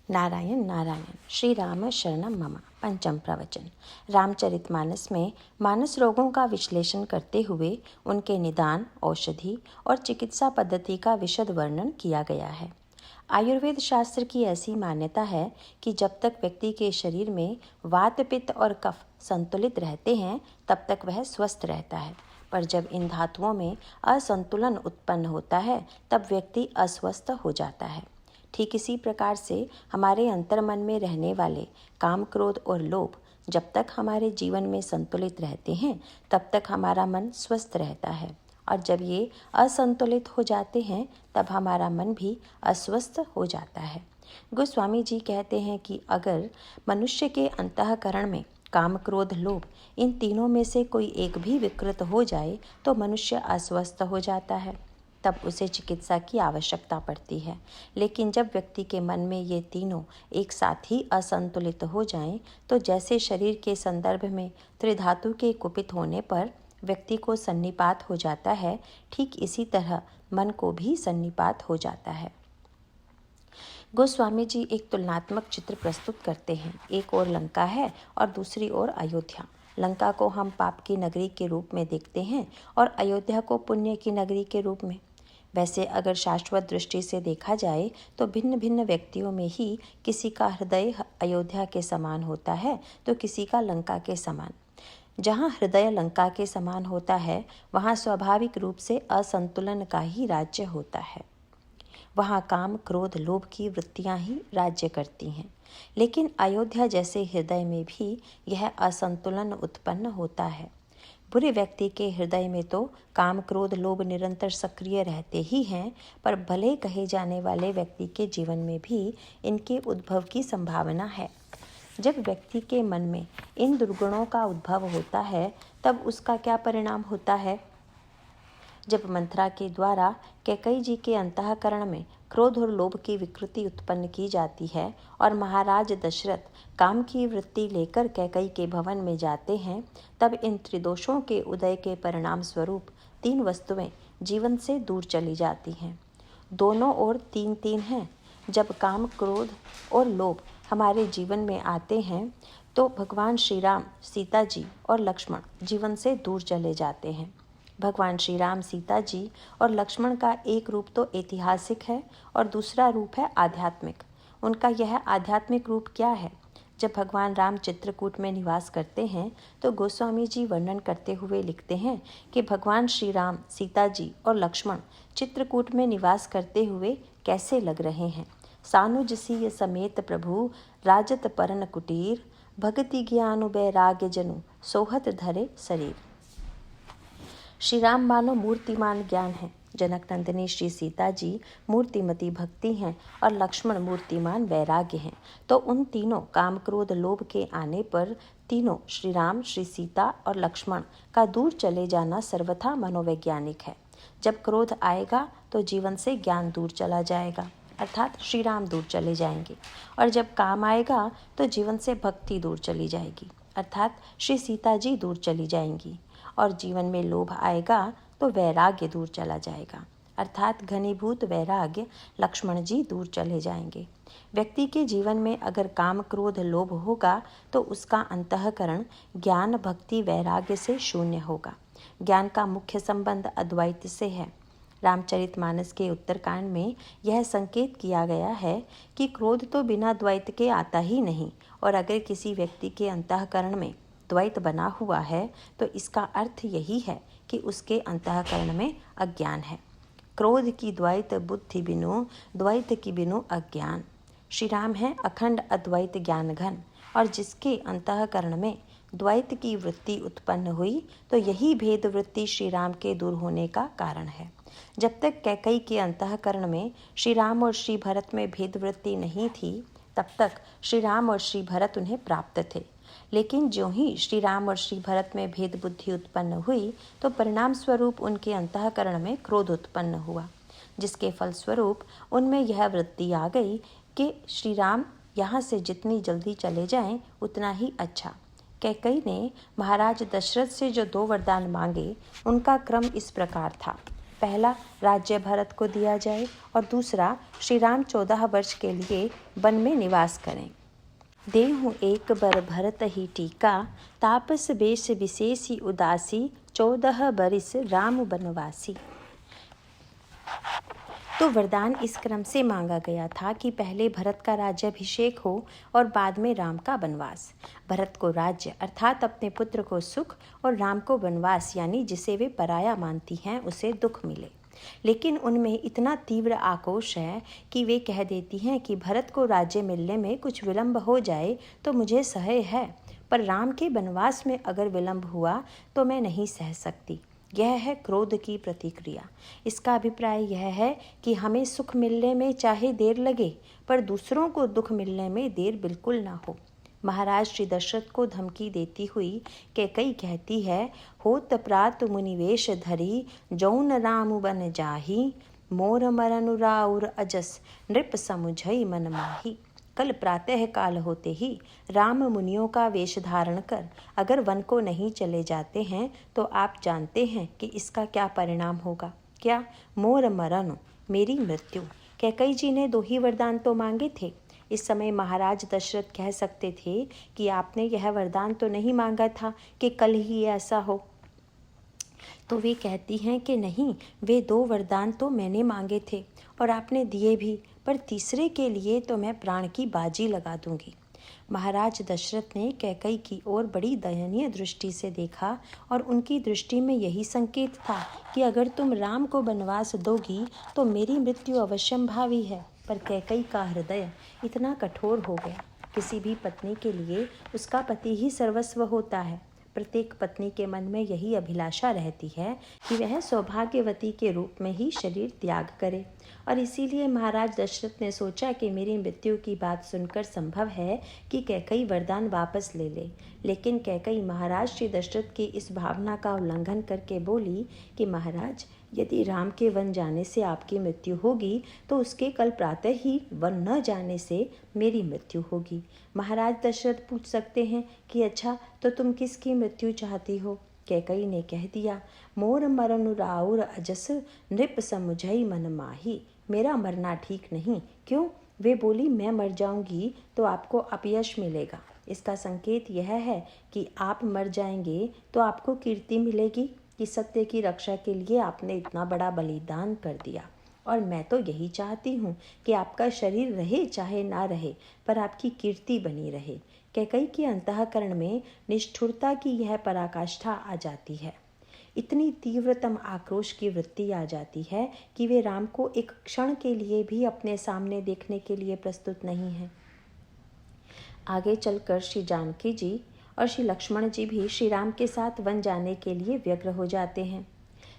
नारायण नारायण श्री राम शरणम मम। पंचम प्रवचन। रामचरितमानस में मानस रोगों का विश्लेषण करते हुए उनके निदान, औषधि और चिकित्सा पद्धति का विशद वर्णन किया गया है। आयुर्वेद शास्त्र की ऐसी मान्यता है कि जब तक व्यक्ति के शरीर में वात, पित्त और कफ संतुलित रहते हैं तब तक वह स्वस्थ रहता है, पर जब इन धातुओं में असंतुलन उत्पन्न होता है तब व्यक्ति अस्वस्थ हो जाता है। ठीक इसी प्रकार से हमारे अंतर्मन में रहने वाले काम, क्रोध और लोभ जब तक हमारे जीवन में संतुलित रहते हैं तब तक हमारा मन स्वस्थ रहता है, और जब ये असंतुलित हो जाते हैं तब हमारा मन भी अस्वस्थ हो जाता है। गोस्वामी जी कहते हैं कि अगर मनुष्य के अंतःकरण में काम, क्रोध, लोभ इन तीनों में से कोई एक भी विकृत हो जाए तो मनुष्य अस्वस्थ हो जाता है, तब उसे चिकित्सा की आवश्यकता पड़ती है। लेकिन जब व्यक्ति के मन में ये तीनों एक साथ ही असंतुलित हो जाएं, तो जैसे शरीर के संदर्भ में त्रिधातु के कुपित होने पर व्यक्ति को सन्निपात हो जाता है, ठीक इसी तरह मन को भी सन्निपात हो जाता है। गोस्वामी जी एक तुलनात्मक चित्र प्रस्तुत करते हैं। एक ओर लंका है और दूसरी ओर अयोध्या। लंका को हम पाप की नगरी के रूप में देखते हैं और अयोध्या को पुण्य की नगरी के रूप में। वैसे अगर शाश्वत दृष्टि से देखा जाए तो भिन्न भिन्न व्यक्तियों में ही किसी का हृदय अयोध्या के समान होता है तो किसी का लंका के समान। जहाँ हृदय लंका के समान होता है वहाँ स्वाभाविक रूप से असंतुलन का ही राज्य होता है। वहाँ काम, क्रोध, लोभ की वृत्तियाँ ही राज्य करती हैं। लेकिन अयोध्या जैसे हृदय में भी यह असंतुलन उत्पन्न होता है। बुरे व्यक्ति के हृदय में तो काम, क्रोध, लोभ निरंतर सक्रिय रहते ही हैं, पर भले कहे जाने वाले व्यक्ति के जीवन में भी इनके उद्भव की संभावना है। जब व्यक्ति के मन में इन दुर्गुणों का उद्भव होता है तब उसका क्या परिणाम होता है? जब मंथरा के द्वारा कैकेयी जी के अंतःकरण में क्रोध और लोभ की विकृति उत्पन्न की जाती है और महाराज दशरथ काम की वृत्ति लेकर कैकेयी के भवन में जाते हैं, तब इन त्रिदोषों के उदय के परिणाम स्वरूप तीन वस्तुएं जीवन से दूर चली जाती हैं। दोनों ओर तीन तीन हैं। जब काम, क्रोध और लोभ हमारे जीवन में आते हैं तो भगवान श्री राम, सीता जी और लक्ष्मण जीवन से दूर चले जाते हैं। भगवान श्री राम, सीता जी और लक्ष्मण का एक रूप तो ऐतिहासिक है और दूसरा रूप है आध्यात्मिक। उनका यह आध्यात्मिक रूप क्या है? जब भगवान राम चित्रकूट में निवास करते हैं तो गोस्वामी जी वर्णन करते हुए लिखते हैं कि भगवान श्री राम, सीता जी और लक्ष्मण चित्रकूट में निवास करते हुए कैसे लग रहे हैं। सानुज सिय समेत प्रभु राजत परन कुटीर, भगति ज्ञानु बैराग्य जनु सोहत धरे शरीर। श्री राम मानो मूर्तिमान ज्ञान है, जनक नंदिनी श्री सीता जी मूर्तिमती भक्ति हैं और लक्ष्मण मूर्तिमान वैराग्य हैं। तो उन तीनों काम, क्रोध, लोभ के आने पर तीनों श्री राम, श्री सीता और लक्ष्मण का दूर चले जाना सर्वथा मनोवैज्ञानिक है। जब क्रोध आएगा तो जीवन से ज्ञान दूर चला जाएगा, अर्थात श्री राम दूर चले जाएंगे, और जब काम आएगा तो जीवन से भक्ति दूर चली जाएगी, अर्थात श्री सीता जी दूर चली जाएंगी, और जीवन में लोभ आएगा तो वैराग्य दूर चला जाएगा, अर्थात घनीभूत वैराग्य लक्ष्मण जी दूर चले जाएंगे। व्यक्ति के जीवन में अगर काम, क्रोध, लोभ होगा तो उसका अंतःकरण ज्ञान, भक्ति, वैराग्य से शून्य होगा। ज्ञान का मुख्य संबंध अद्वैत से है। रामचरितमानस के उत्तरकांड में यह संकेत किया गया है कि क्रोध तो बिना द्वैत के आता ही नहीं, और अगर किसी व्यक्ति के अंतःकरण में द्वैत बना हुआ है तो इसका अर्थ यही है कि उसके अंतःकरण में अज्ञान है। क्रोध की द्वैत बुद्धि बिनु, द्वैत की बिनु अज्ञान। श्री राम है अखंड अद्वैत ज्ञान घन, और जिसके अंतःकरण में द्वैत की वृत्ति उत्पन्न हुई तो यही भेद वृत्ति श्री राम के दूर होने का कारण है। जब तक कैकेयी के अंतःकरण में श्री राम और श्री भरत में भेद वृत्ति नहीं थी तब तक श्री राम और श्री भरत उन्हें प्राप्त थे। लेकिन ज्यों ही श्री राम और श्री भरत में भेद बुद्धि उत्पन्न हुई तो परिणाम स्वरूप उनके अंतःकरण में क्रोध उत्पन्न हुआ, जिसके फलस्वरूप उनमें यह वृत्ति आ गई कि श्री राम यहाँ से जितनी जल्दी चले जाएं उतना ही अच्छा। कैकेयी ने महाराज दशरथ से जो 2 वरदान मांगे उनका क्रम इस प्रकार था। पहला राज्य भरत को दिया जाए और दूसरा श्री राम 14 वर्ष के लिए वन में निवास करें। देहु एक बर भरत ही टीका, तापस बेश विशेषी उदासी, 14 बरिस राम बनवासी। तो वरदान इस क्रम से मांगा गया था कि पहले भरत का राज्याभिषेक हो और बाद में राम का वनवास। भरत को राज्य अर्थात अपने पुत्र को सुख और राम को वनवास यानी जिसे वे पराया मानती हैं उसे दुख मिले। लेकिन उनमें इतना तीव्र आक्रोश है कि वे कह देती हैं कि भरत को राज्य मिलने में कुछ विलंब हो जाए तो मुझे सह्य है, पर राम के वनवास में अगर विलंब हुआ तो मैं नहीं सह सकती। यह है क्रोध की प्रतिक्रिया। इसका अभिप्राय यह है कि हमें सुख मिलने में चाहे देर लगे, पर दूसरों को दुख मिलने में देर बिल्कुल ना हो। महाराज श्री दशरथ को धमकी देती हुई कैकेयी कहती है, होत प्रात मुनिवेश धरी, जौन राम बन जाही, मोर मरनु राउर अजस, नृप समुझई मन माही। कल प्रातः काल होते ही राम मुनियों का वेश धारण कर अगर वन को नहीं चले जाते हैं तो आप जानते हैं कि इसका क्या परिणाम होगा। क्या? मोर मरनु, मेरी मृत्यु। कैकेयी जी ने 2 ही वरदान तो मांगे थे। इस समय महाराज दशरथ कह सकते थे कि आपने यह वरदान तो नहीं मांगा था कि कल ही ऐसा हो। तो वे कहती हैं कि नहीं, वे 2 वरदान तो मैंने मांगे थे और आपने दिए भी, पर तीसरे के लिए तो मैं प्राण की बाजी लगा दूंगी। महाराज दशरथ ने कैकेयी की ओर बड़ी दयनीय दृष्टि से देखा और उनकी दृष्टि में यही संकेत था कि अगर तुम राम को वनवास दोगी तो मेरी मृत्यु अवश्यंभावी है। पर कैकेयी का हृदय इतना कठोर हो गया। किसी भी पत्नी के लिए उसका पति ही सर्वस्व होता है। प्रत्येक पत्नी के मन में यही अभिलाषा रहती है कि वह सौभाग्यवती के रूप में ही शरीर त्याग करे। और इसीलिए महाराज दशरथ ने सोचा कि मेरी मृत्यु की बात सुनकर संभव है कि कैकेयी वरदान वापस ले ले। लेकिन कैकेयी महाराज श्री दशरथ की इस भावना का उल्लंघन करके बोली कि महाराज, यदि राम के वन जाने से आपकी मृत्यु होगी तो उसके कल प्रातः ही वन न जाने से मेरी मृत्यु होगी। महाराज दशरथ पूछ सकते हैं कि अच्छा, तो तुम किसकी मृत्यु चाहती हो? कैकेयी ने कह दिया, मोर मरनु राउर अजस, नृप समुझई मन माही। मेरा मरना ठीक नहीं। क्यों? वे बोली, मैं मर जाऊंगी तो आपको अपयश मिलेगा। इसका संकेत यह है कि आप मर जाएंगे तो आपको कीर्ति मिलेगी कि सत्य की रक्षा के लिए आपने इतना बड़ा बलिदान कर दिया। और मैं तो यही चाहती हूँ कि आपका शरीर रहे चाहे ना रहे, पर आपकी कीर्ति बनी रहे। कैकेयी के अंतःकरण में निष्ठुरता की यह पराकाष्ठा आ जाती है। इतनी तीव्रतम आक्रोश की वृत्ति आ जाती है कि वे राम को एक क्षण के लिए भी अपने सामने देखने के लिए प्रस्तुत नहीं हैं। आगे चलकर श्री जानकी जी और श्री लक्ष्मण जी भी श्री राम के साथ वन जाने के लिए व्यग्र हो जाते हैं।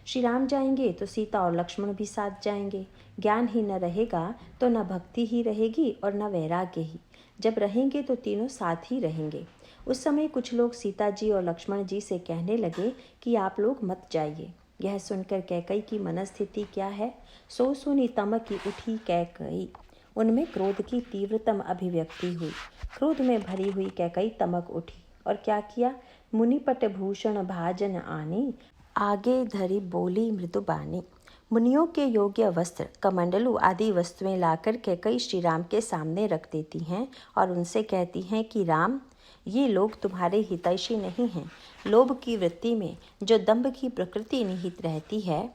श्री राम जाएंगे तो सीता और लक्ष्मण भी साथ जाएंगे। ज्ञान ही न रहेगा तो न भक्ति ही रहेगी और न वैराग्य ही। जब रहेंगे तो तीनों साथ ही रहेंगे। उस समय कुछ लोग सीता जी और लक्ष्मण जी से कहने लगे कि आप लोग मत जाइए। यह सुनकर कैकेयी की मनस्थिति क्या है? सो सुनी तमकी उठी कैकेयी। उनमें क्रोध की तीव्रतम अभिव्यक्ति हुई। क्रोध में भरी हुई कैकेयी तमक उठी और क्या किया? मुनिपट भूषण भाजन आनी, आगे धरी बोली मृदुबानी। मुनियों के योग्य वस्त्र, कमंडलू आदि वस्तुएं लाकर कैकेयी श्री राम के सामने रख देती हैं और उनसे कहती हैं कि राम, ये लोग तुम्हारे हितैषी नहीं हैं। लोभ की वृत्ति में जो दंभ की प्रकृति निहित रहती है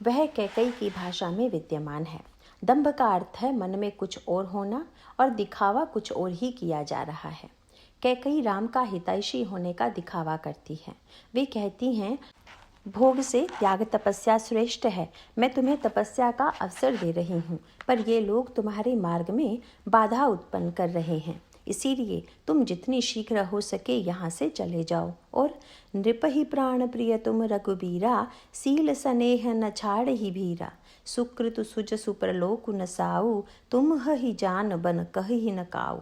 वह कैकेयी की भाषा में विद्यमान है। दंभ का अर्थ है मन में कुछ और होना और दिखावा कुछ और ही किया जा रहा है। कैकेयी राम का हितैषी होने का दिखावा करती है। वे कहती हैं, भोग से त्याग तपस्या श्रेष्ठ है। मैं तुम्हें तपस्या का अवसर दे रही हूँ, पर ये लोग तुम्हारे मार्ग में बाधा उत्पन्न कर रहे हैं। इसीलिए तुम जितनी शीघ्र हो सके यहाँ से चले जाओ। और नृप ही प्राण प्रिय तुम रघुबीरा, सील स्नेह न छाड़ ही भीरा, सुकृत सुज सुप्रलोक न साऊ, तुम ही जान बन कहि न काऊ।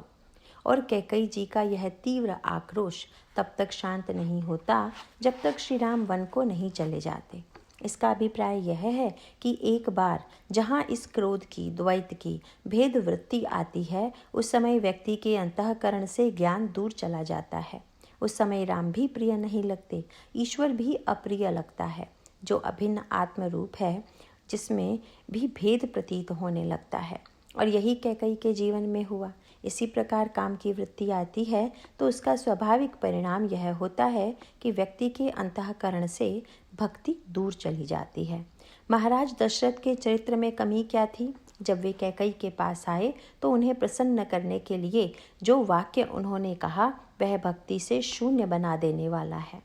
और कैकेयी जी का यह तीव्र आक्रोश तब तक शांत नहीं होता जब तक श्री राम वन को नहीं चले जाते। इसका अभिप्राय यह है कि एक बार जहाँ इस क्रोध की, द्वैत की भेद वृत्ति आती है, उस समय व्यक्ति के अंतःकरण से ज्ञान दूर चला जाता है। उस समय राम भी प्रिय नहीं लगते, ईश्वर भी अप्रिय लगता है। जो अभिन्न आत्म रूप है, जिसमें भी भेद प्रतीत होने लगता है। और यही कैकई के जीवन में हुआ। इसी प्रकार काम की वृत्ति आती है तो उसका स्वाभाविक परिणाम यह होता है कि व्यक्ति के अंतःकरण से भक्ति दूर चली जाती है। महाराज दशरथ के चरित्र में कमी क्या थी? जब वे कैकई के पास आए तो उन्हें प्रसन्न करने के लिए जो वाक्य उन्होंने कहा वह भक्ति से शून्य बना देने वाला है।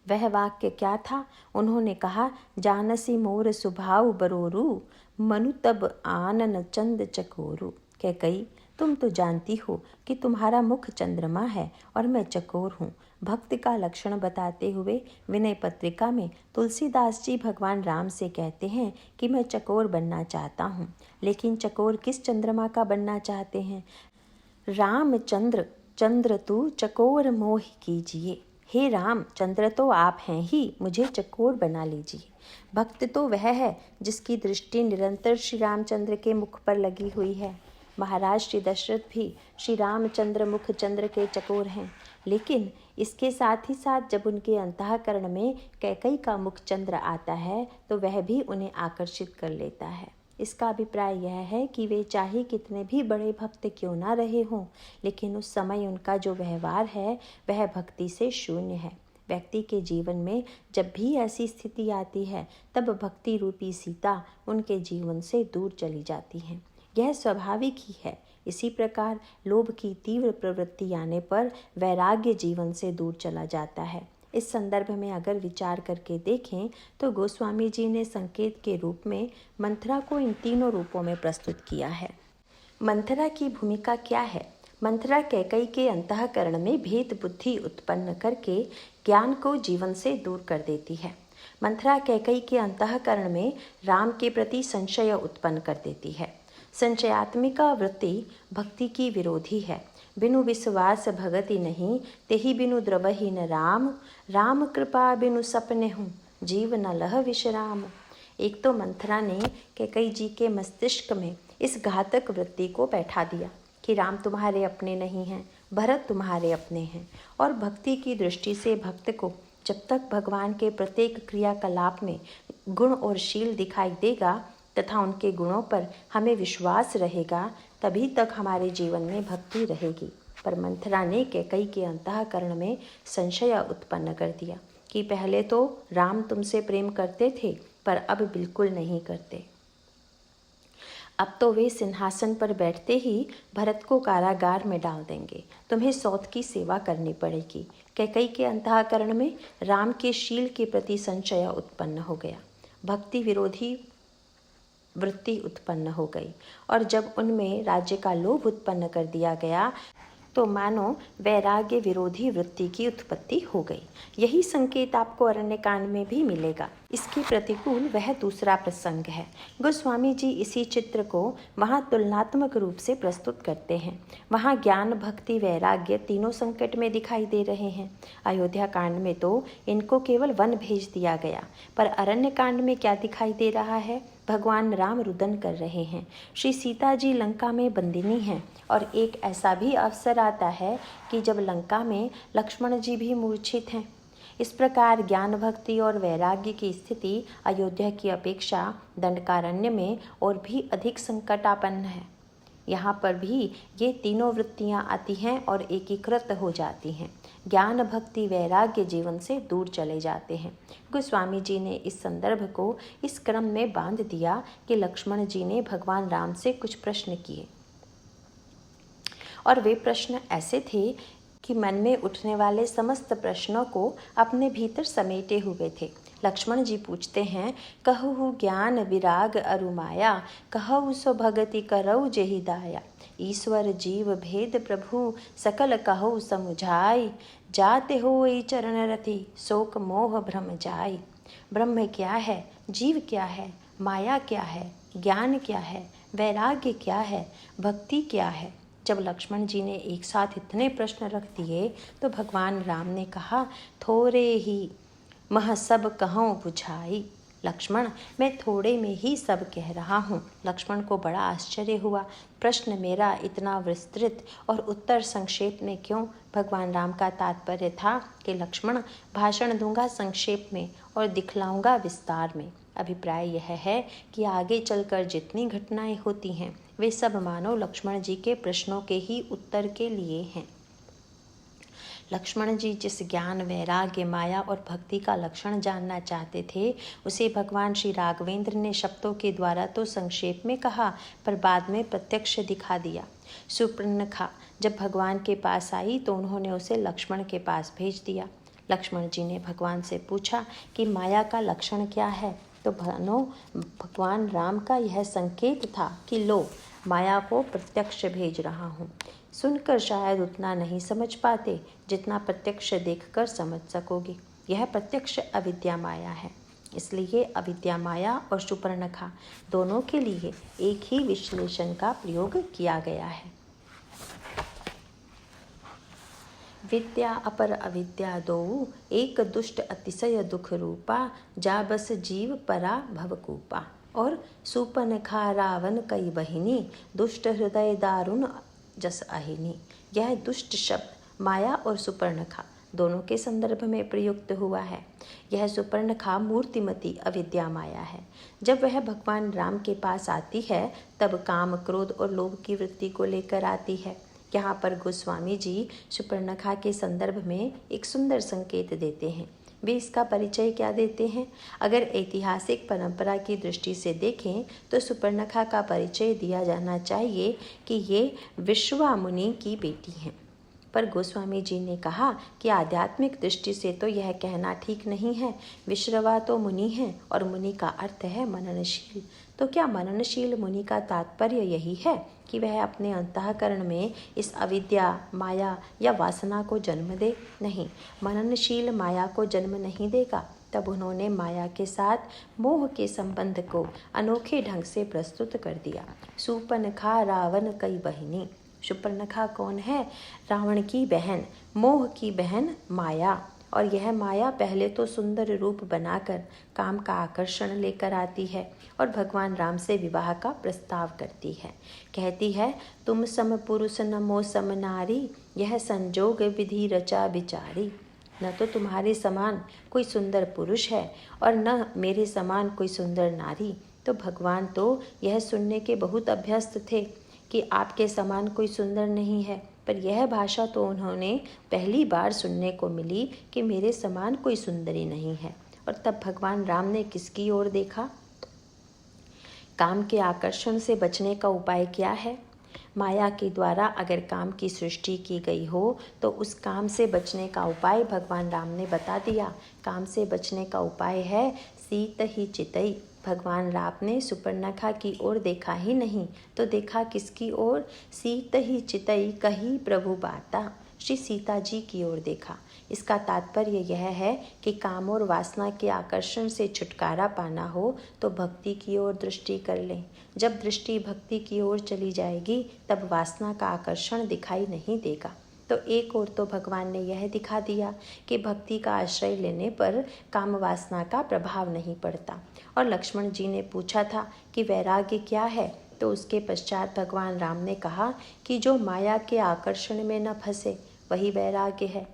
वह वाक्य क्या था? उन्होंने कहा, जानसी मोर सुभाव बरोरू, मनु तब आनन चंद चकोरू। कैकई, तुम तो जानती हो कि तुम्हारा मुख चंद्रमा है और मैं चकोर हूँ। भक्त का लक्षण बताते हुए विनय पत्रिका में तुलसीदास जी भगवान राम से कहते हैं कि मैं चकोर बनना चाहता हूँ। लेकिन चकोर किस चंद्रमा का बनना चाहते हैं? रामचंद्र, चंद्र तू चकोर मोह कीजिए। हे राम, चंद्र तो आप हैं ही, मुझे चकोर बना लीजिए। भक्त तो वह है जिसकी दृष्टि निरंतर श्री रामचंद्र के मुख पर लगी हुई है। महाराज श्री दशरथ भी श्री रामचंद्र मुख चंद्र के चकोर हैं, लेकिन इसके साथ ही साथ जब उनके अंतःकरण में कैकई का मुख चंद्र आता है तो वह भी उन्हें आकर्षित कर लेता है। इसका अभिप्राय यह है कि वे चाहे कितने भी बड़े भक्त क्यों ना रहे हों, लेकिन उस समय उनका जो व्यवहार है वह भक्ति से शून्य है। व्यक्ति के जीवन में जब भी ऐसी स्थिति आती है तब भक्ति रूपी सीता उनके जीवन से दूर चली जाती है। यह स्वाभाविक ही है। इसी प्रकार लोभ की तीव्र प्रवृत्ति आने पर वैराग्य जीवन से दूर चला जाता है। इस संदर्भ में अगर विचार करके देखें तो गोस्वामी जी ने संकेत के रूप में मंथरा को इन तीनों रूपों में प्रस्तुत किया है। मंथरा की भूमिका क्या है? मंथरा कैकई के अंतःकरण में भेद बुद्धि उत्पन्न करके ज्ञान को जीवन से दूर कर देती है। मंथरा कैकई के अंतःकरण में राम के प्रति संशय उत्पन्न कर देती है। संशयात्मिका वृत्ति भक्ति की विरोधी है। बिनु विश्वास भगति नहीं, तेहि बिनु द्रवहि न राम। राम कृपा बिनु सपने हूँ, जीव न लह विश्राम। एक तो मंथरा ने कैकई जी के मस्तिष्क में इस घातक वृत्ति को बैठा दिया कि राम तुम्हारे अपने नहीं हैं, भरत तुम्हारे अपने हैं। और भक्ति की दृष्टि से भक्त को जब तक भगवान के प्रत्येक क्रियाकलाप में गुण और शील दिखाई देगा तथा उनके गुणों पर हमें विश्वास रहेगा, तभी तक हमारे जीवन में भक्ति रहेगी। पर मंथरा ने कैकई के अंतःकरण में संशय उत्पन्न कर दिया कि पहले तो राम तुमसे प्रेम करते थे पर अब बिल्कुल नहीं करते। अब तो वे सिंहासन पर बैठते ही भरत को कारागार में डाल देंगे। तुम्हें सौत की सेवा करनी पड़ेगी। कैकई के अंतःकरण में राम के शील के प्रति संशय उत्पन्न हो गया। भक्ति विरोधी वृत्ति उत्पन्न हो गई और जब उनमें राज्य का लोभ उत्पन्न कर दिया गया तो मानो वैराग्य विरोधी वृत्ति की उत्पत्ति हो गई। यही संकेत आपको अरण्यकांड में भी मिलेगा। इसके प्रतिकूल वह दूसरा प्रसंग है। गोस्वामी जी इसी चित्र को वहाँ तुलनात्मक रूप से प्रस्तुत करते हैं। वहाँ ज्ञान, भक्ति, वैराग्य तीनों संकट में दिखाई दे रहे हैं। अयोध्या कांड में तो इनको केवल वन भेज दिया गया, पर अरण्य कांड में क्या दिखाई दे रहा है? भगवान राम रुदन कर रहे हैं। श्री सीता जी लंका में बंदिनी हैं और एक ऐसा भी अवसर आता है कि जब लंका में लक्ष्मण जी भी मूर्छित हैं। इस प्रकार ज्ञान, भक्ति और वैराग्य की स्थिति अयोध्या की अपेक्षा दंडकारण्य में और भी अधिक संकटापन्न है। यहाँ पर भी ये तीनों वृत्तियाँ आती हैं और एकीकृत हो जाती हैं। ज्ञान, भक्ति, वैराग्य जीवन से दूर चले जाते हैं। गोस्वामी जी ने इस संदर्भ को इस क्रम में बांध दिया कि लक्ष्मण जी ने भगवान राम से कुछ प्रश्न किए और वे प्रश्न ऐसे थे कि मन में उठने वाले समस्त प्रश्नों को अपने भीतर समेटे हुए थे। लक्ष्मण जी पूछते हैं, कहु ज्ञान विराग अरु माया, कहु सो भगति करऊ जेहि दाया। ईश्वर जीव भेद प्रभु सकल कहु समुझाई, जाते होई चरण रति शोक मोह भ्रम जाई। ब्रह्म क्या है, जीव क्या है, माया क्या है, ज्ञान क्या है, वैराग्य क्या है, भक्ति क्या है। जब लक्ष्मण जी ने एक साथ इतने प्रश्न रख दिए तो भगवान राम ने कहा, थोरे ही मह सब कहूँ बुझाई। लक्ष्मण, मैं थोड़े में ही सब कह रहा हूँ। लक्ष्मण को बड़ा आश्चर्य हुआ। प्रश्न मेरा इतना विस्तृत और उत्तर संक्षेप में क्यों? भगवान राम का तात्पर्य था कि लक्ष्मण, भाषण दूंगा संक्षेप में और दिखलाऊंगा विस्तार में। अभिप्राय यह है कि आगे चलकर जितनी घटनाएं होती हैं वे सब मानो लक्ष्मण जी के प्रश्नों के ही उत्तर के लिए हैं। लक्ष्मण जी जिस ज्ञान, वैराग्य, माया और भक्ति का लक्षण जानना चाहते थे उसे भगवान श्री राघवेंद्र ने शब्दों के द्वारा तो संक्षेप में कहा, पर बाद में प्रत्यक्ष दिखा दिया। सुपर्णखा जब भगवान के पास आई तो उन्होंने उसे लक्ष्मण के पास भेज दिया। लक्ष्मण जी ने भगवान से पूछा कि माया का लक्षण क्या है, तो भगवान राम का यह संकेत था कि लो, माया को प्रत्यक्ष भेज रहा हूँ। सुनकर शायद उतना नहीं समझ पाते जितना प्रत्यक्ष देखकर समझ सकोगे। यह प्रत्यक्ष अविद्या माया है। इसलिए अविद्या माया और सुपर्णखा दोनों के लिए एक ही विश्लेषण का प्रयोग किया गया है। विद्या अपर अविद्या दो, एक दुष्ट अतिशय दुख रूपा, जा बस जीव परा भवकूपा। और सुपर्णखा रावण कई बहिनी, दुष्ट हृदय दारुण जस अहिनी। यह दुष्ट शब्द माया और सुपर्णखा दोनों के संदर्भ में प्रयुक्त हुआ है। यह सुपर्णखा मूर्तिमती अविद्या माया है। जब वह भगवान राम के पास आती है तब काम, क्रोध और लोभ की वृत्ति को लेकर आती है। यहाँ पर गोस्वामी जी सुपर्णखा के संदर्भ में एक सुंदर संकेत देते हैं। वे इसका परिचय क्या देते हैं? अगर ऐतिहासिक परंपरा की दृष्टि से देखें तो सुपर्णखा का परिचय दिया जाना चाहिए कि ये विश्वा मुनि की बेटी हैं। पर गोस्वामी जी ने कहा कि आध्यात्मिक दृष्टि से तो यह कहना ठीक नहीं है। विश्रवा तो मुनि है और मुनि का अर्थ है मननशील। तो क्या मननशील मुनि का तात्पर्य यही है कि वह अपने अंतःकरण में इस अविद्या, माया या वासना को जन्म दे? नहीं, मननशील माया को जन्म नहीं देगा। तब उन्होंने माया के साथ मोह के संबंध को अनोखे ढंग से प्रस्तुत कर दिया। सुपर्णखा रावण कई बहिनी। सुपर्णखा कौन है? रावण की बहन, मोह की बहन माया। और यह माया पहले तो सुंदर रूप बनाकर काम का आकर्षण लेकर आती है और भगवान राम से विवाह का प्रस्ताव करती है। कहती है, तुम सम पुरुष न मो सम नारी, यह संजोग विधि रचा विचारी। न तो तुम्हारे समान कोई सुंदर पुरुष है और न मेरे समान कोई सुंदर नारी। तो भगवान तो यह सुनने के बहुत अभ्यस्त थे कि आपके समान कोई सुंदर नहीं है, पर यह भाषा तो उन्होंने पहली बार सुनने को मिली कि मेरे समान कोई सुंदरी नहीं है। और तब भगवान राम ने किसकी ओर देखा? काम के आकर्षण से बचने का उपाय क्या है? माया के द्वारा अगर काम की सृष्टि की गई हो तो उस काम से बचने का उपाय भगवान राम ने बता दिया। काम से बचने का उपाय है सीत ही चितई। भगवान राम ने सुपर्णखा की ओर देखा ही नहीं तो देखा किसकी ओर? सीत ही चितई कही प्रभु बाता। श्री सीता जी की ओर देखा। इसका तात्पर्य यह है कि काम और वासना के आकर्षण से छुटकारा पाना हो तो भक्ति की ओर दृष्टि कर लें। जब दृष्टि भक्ति की ओर चली जाएगी तब वासना का आकर्षण दिखाई नहीं देगा। तो एक ओर तो भगवान ने यह दिखा दिया कि भक्ति का आश्रय लेने पर काम वासना का प्रभाव नहीं पड़ता। और लक्ष्मण जी ने पूछा था कि वैराग्य क्या है, तो उसके पश्चात भगवान राम ने कहा कि जो माया के आकर्षण में न फंसे वही वैराग्य है।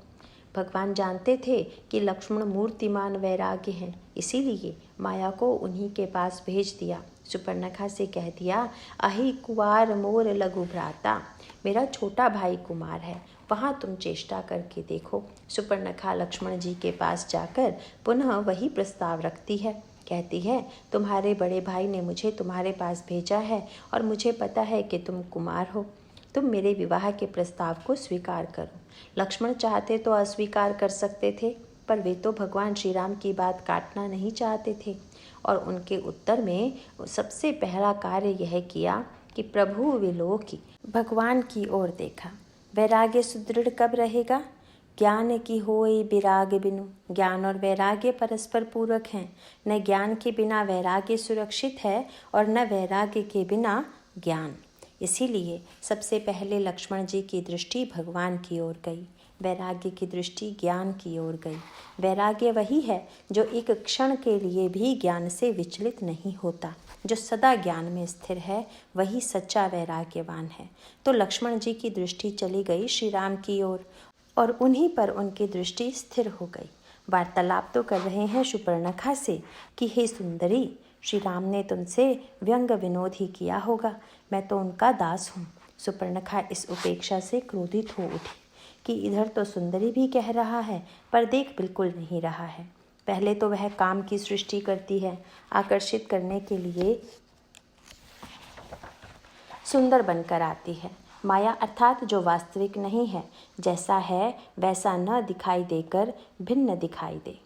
भगवान जानते थे कि लक्ष्मण मूर्तिमान वैराग्य हैं, इसीलिए माया को उन्हीं के पास भेज दिया। सुपर्णखा से कह दिया, अहि कुवार मोर लघु भ्राता। मेरा छोटा भाई कुमार है, वहाँ तुम चेष्टा करके देखो। सुपर्णखा लक्ष्मण जी के पास जाकर पुनः वही प्रस्ताव रखती है। कहती है, तुम्हारे बड़े भाई ने मुझे तुम्हारे पास भेजा है और मुझे पता है कि तुम कुमार हो। तुम मेरे विवाह के प्रस्ताव को स्वीकार करो। लक्ष्मण चाहते तो अस्वीकार कर सकते थे, पर वे तो भगवान श्री राम की बात काटना नहीं चाहते थे। और उनके उत्तर में सबसे पहला कार्य यह किया कि प्रभु विलोकी, भगवान की ओर देखा। वैराग्य सुदृढ़ कब रहेगा? ज्ञान की होए विराग बिनु। ज्ञान और वैराग्य परस्पर पूरक हैं। न ज्ञान के बिना वैराग्य सुरक्षित है और न वैराग्य के बिना ज्ञान। इसीलिए सबसे पहले लक्ष्मण जी की दृष्टि भगवान की ओर गई, वैराग्य की दृष्टि ज्ञान की ओर गई। वैराग्य वही है जो एक क्षण के लिए भी ज्ञान से विचलित नहीं होता, जो सदा ज्ञान में स्थिर है, वही सच्चा वैराग्यवान है। तो लक्ष्मण जी की दृष्टि चली गई श्री राम की ओर और उन्हीं पर उनकी दृष्टि स्थिर हो गई। वार्तालाप तो कर रहे हैं शूर्पणखा से कि हे सुंदरी, श्री राम ने तुमसे व्यंग विनोद ही किया होगा, मैं तो उनका दास हूँ। शूर्पणखा इस उपेक्षा से क्रोधित हो उठी कि इधर तो सुंदरी भी कह रहा है पर देख बिल्कुल नहीं रहा है। पहले तो वह काम की सृष्टि करती है, आकर्षित करने के लिए सुंदर बनकर आती है। माया अर्थात जो वास्तविक नहीं है, जैसा है वैसा न दिखाई देकर भिन्न दिखाई दे।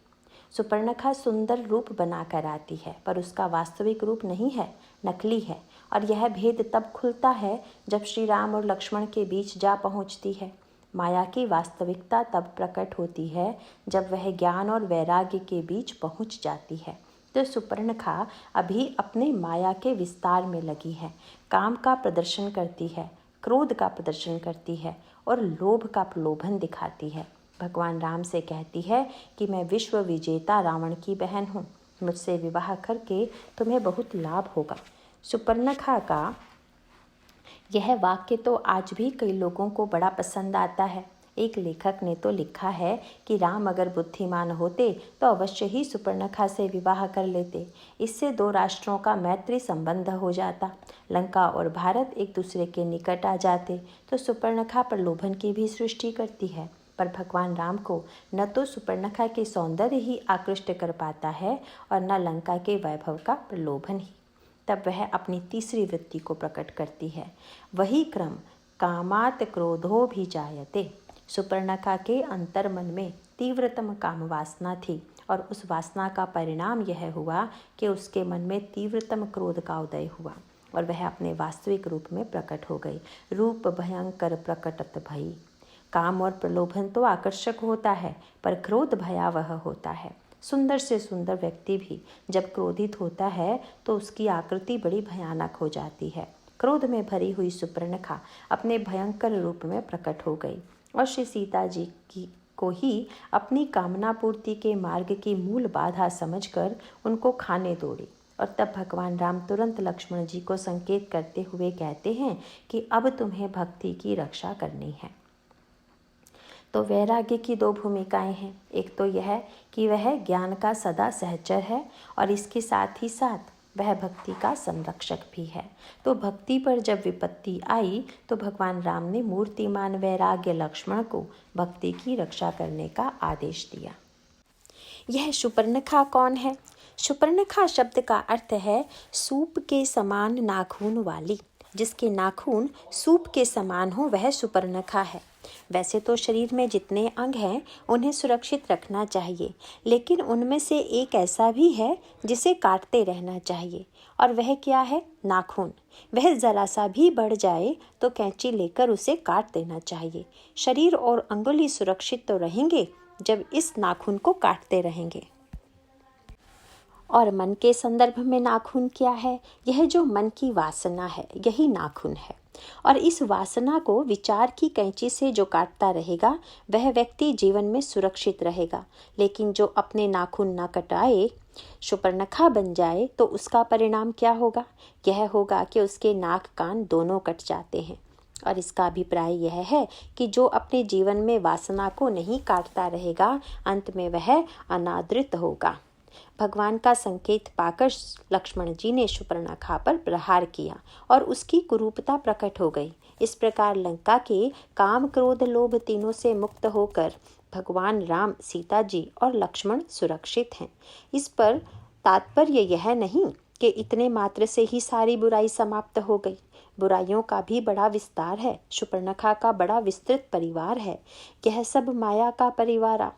शूर्पणखा सुंदर रूप बनाकर आती है पर उसका वास्तविक रूप नहीं है, नकली है। और यह भेद तब खुलता है जब श्री राम और लक्ष्मण के बीच जा पहुंचती है। माया की वास्तविकता तब प्रकट होती है जब वह ज्ञान और वैराग्य के बीच पहुंच जाती है। तो शूर्पणखा अभी अपने माया के विस्तार में लगी है, काम का प्रदर्शन करती है, क्रोध का प्रदर्शन करती है और लोभ का प्रलोभन दिखाती है। भगवान राम से कहती है कि मैं विश्व विजेता रावण की बहन हूँ, मुझसे विवाह करके तुम्हें बहुत लाभ होगा। शूर्पणखा का यह वाक्य तो आज भी कई लोगों को बड़ा पसंद आता है। एक लेखक ने तो लिखा है कि राम अगर बुद्धिमान होते तो अवश्य ही शूर्पणखा से विवाह कर लेते, इससे दो राष्ट्रों का मैत्री संबंध हो जाता, लंका और भारत एक दूसरे के निकट आ जाते। तो शूर्पणखा प्रलोभन की भी सृष्टि करती है, पर भगवान राम को न तो शूर्पणखा के सौंदर्य ही आकृष्ट कर पाता है और न लंका के वैभव का प्रलोभन ही। तब वह अपनी तीसरी वृत्ति को प्रकट करती है, वही क्रम कामात क्रोधो भी जायते। शूर्पणखा के अंतर्मन में तीव्रतम काम वासना थी और उस वासना का परिणाम यह हुआ कि उसके मन में तीव्रतम क्रोध का उदय हुआ और वह अपने वास्तविक रूप में प्रकट हो गई। रूप भयंकर प्रकटत भई। काम और प्रलोभन तो आकर्षक होता है पर क्रोध भयावह होता है। सुंदर से सुंदर व्यक्ति भी जब क्रोधित होता है तो उसकी आकृति बड़ी भयानक हो जाती है। क्रोध में भरी हुई शूर्पणखा अपने भयंकर रूप में प्रकट हो गई और श्री सीता जी को ही अपनी कामना पूर्ति के मार्ग की मूल बाधा समझकर उनको खाने दौड़ी। और तब भगवान राम तुरंत लक्ष्मण जी को संकेत करते हुए कहते हैं कि अब तुम्हें भक्ति की रक्षा करनी है। तो वैराग्य की दो भूमिकाएं हैं, एक तो यह कि वह ज्ञान का सदा सहचर है और इसके साथ ही साथ वह भक्ति का संरक्षक भी है। तो भक्ति पर जब विपत्ति आई तो भगवान राम ने मूर्तिमान वैराग्य लक्ष्मण को भक्ति की रक्षा करने का आदेश दिया। यह शूर्पणखा कौन है? शूर्पणखा शब्द का अर्थ है सूप के समान नाखून वाली। जिसके नाखून सूप के समान हो वह शूर्पणखा है। वैसे तो शरीर में जितने अंग हैं उन्हें सुरक्षित रखना चाहिए, लेकिन उनमें से एक ऐसा भी है जिसे काटते रहना चाहिए, और वह क्या है? नाखून। वह जरा सा भी बढ़ जाए तो कैंची लेकर उसे काट देना चाहिए। शरीर और अंगुली सुरक्षित तो रहेंगे जब इस नाखून को काटते रहेंगे। और मन के संदर्भ में नाखून क्या है? यह जो मन की वासना है यही नाखून है। और इस वासना को विचार की कैंची से जो काटता रहेगा वह व्यक्ति जीवन में सुरक्षित रहेगा। लेकिन जो अपने नाखून न कटाए, शूर्पणखा बन जाए, तो उसका परिणाम क्या होगा? यह होगा कि उसके नाक कान दोनों कट जाते हैं। और इसका अभिप्राय यह है कि जो अपने जीवन में वासना को नहीं काटता रहेगा, अंत में वह अनादृत होगा। भगवान का संकेत पाकर लक्ष्मण जी ने शूर्पणखा पर प्रहार किया और उसकी कुरूपता प्रकट हो गई। इस प्रकार लंका के काम क्रोध लोभ तीनों से मुक्त होकर भगवान राम, सीता जी और लक्ष्मण सुरक्षित हैं। इस पर तात्पर्य यह नहीं कि इतने मात्र से ही सारी बुराई समाप्त हो गई। बुराइयों का भी बड़ा विस्तार है। शूर्पणखा का बड़ा विस्तृत परिवार है। यह सब माया का परिवार।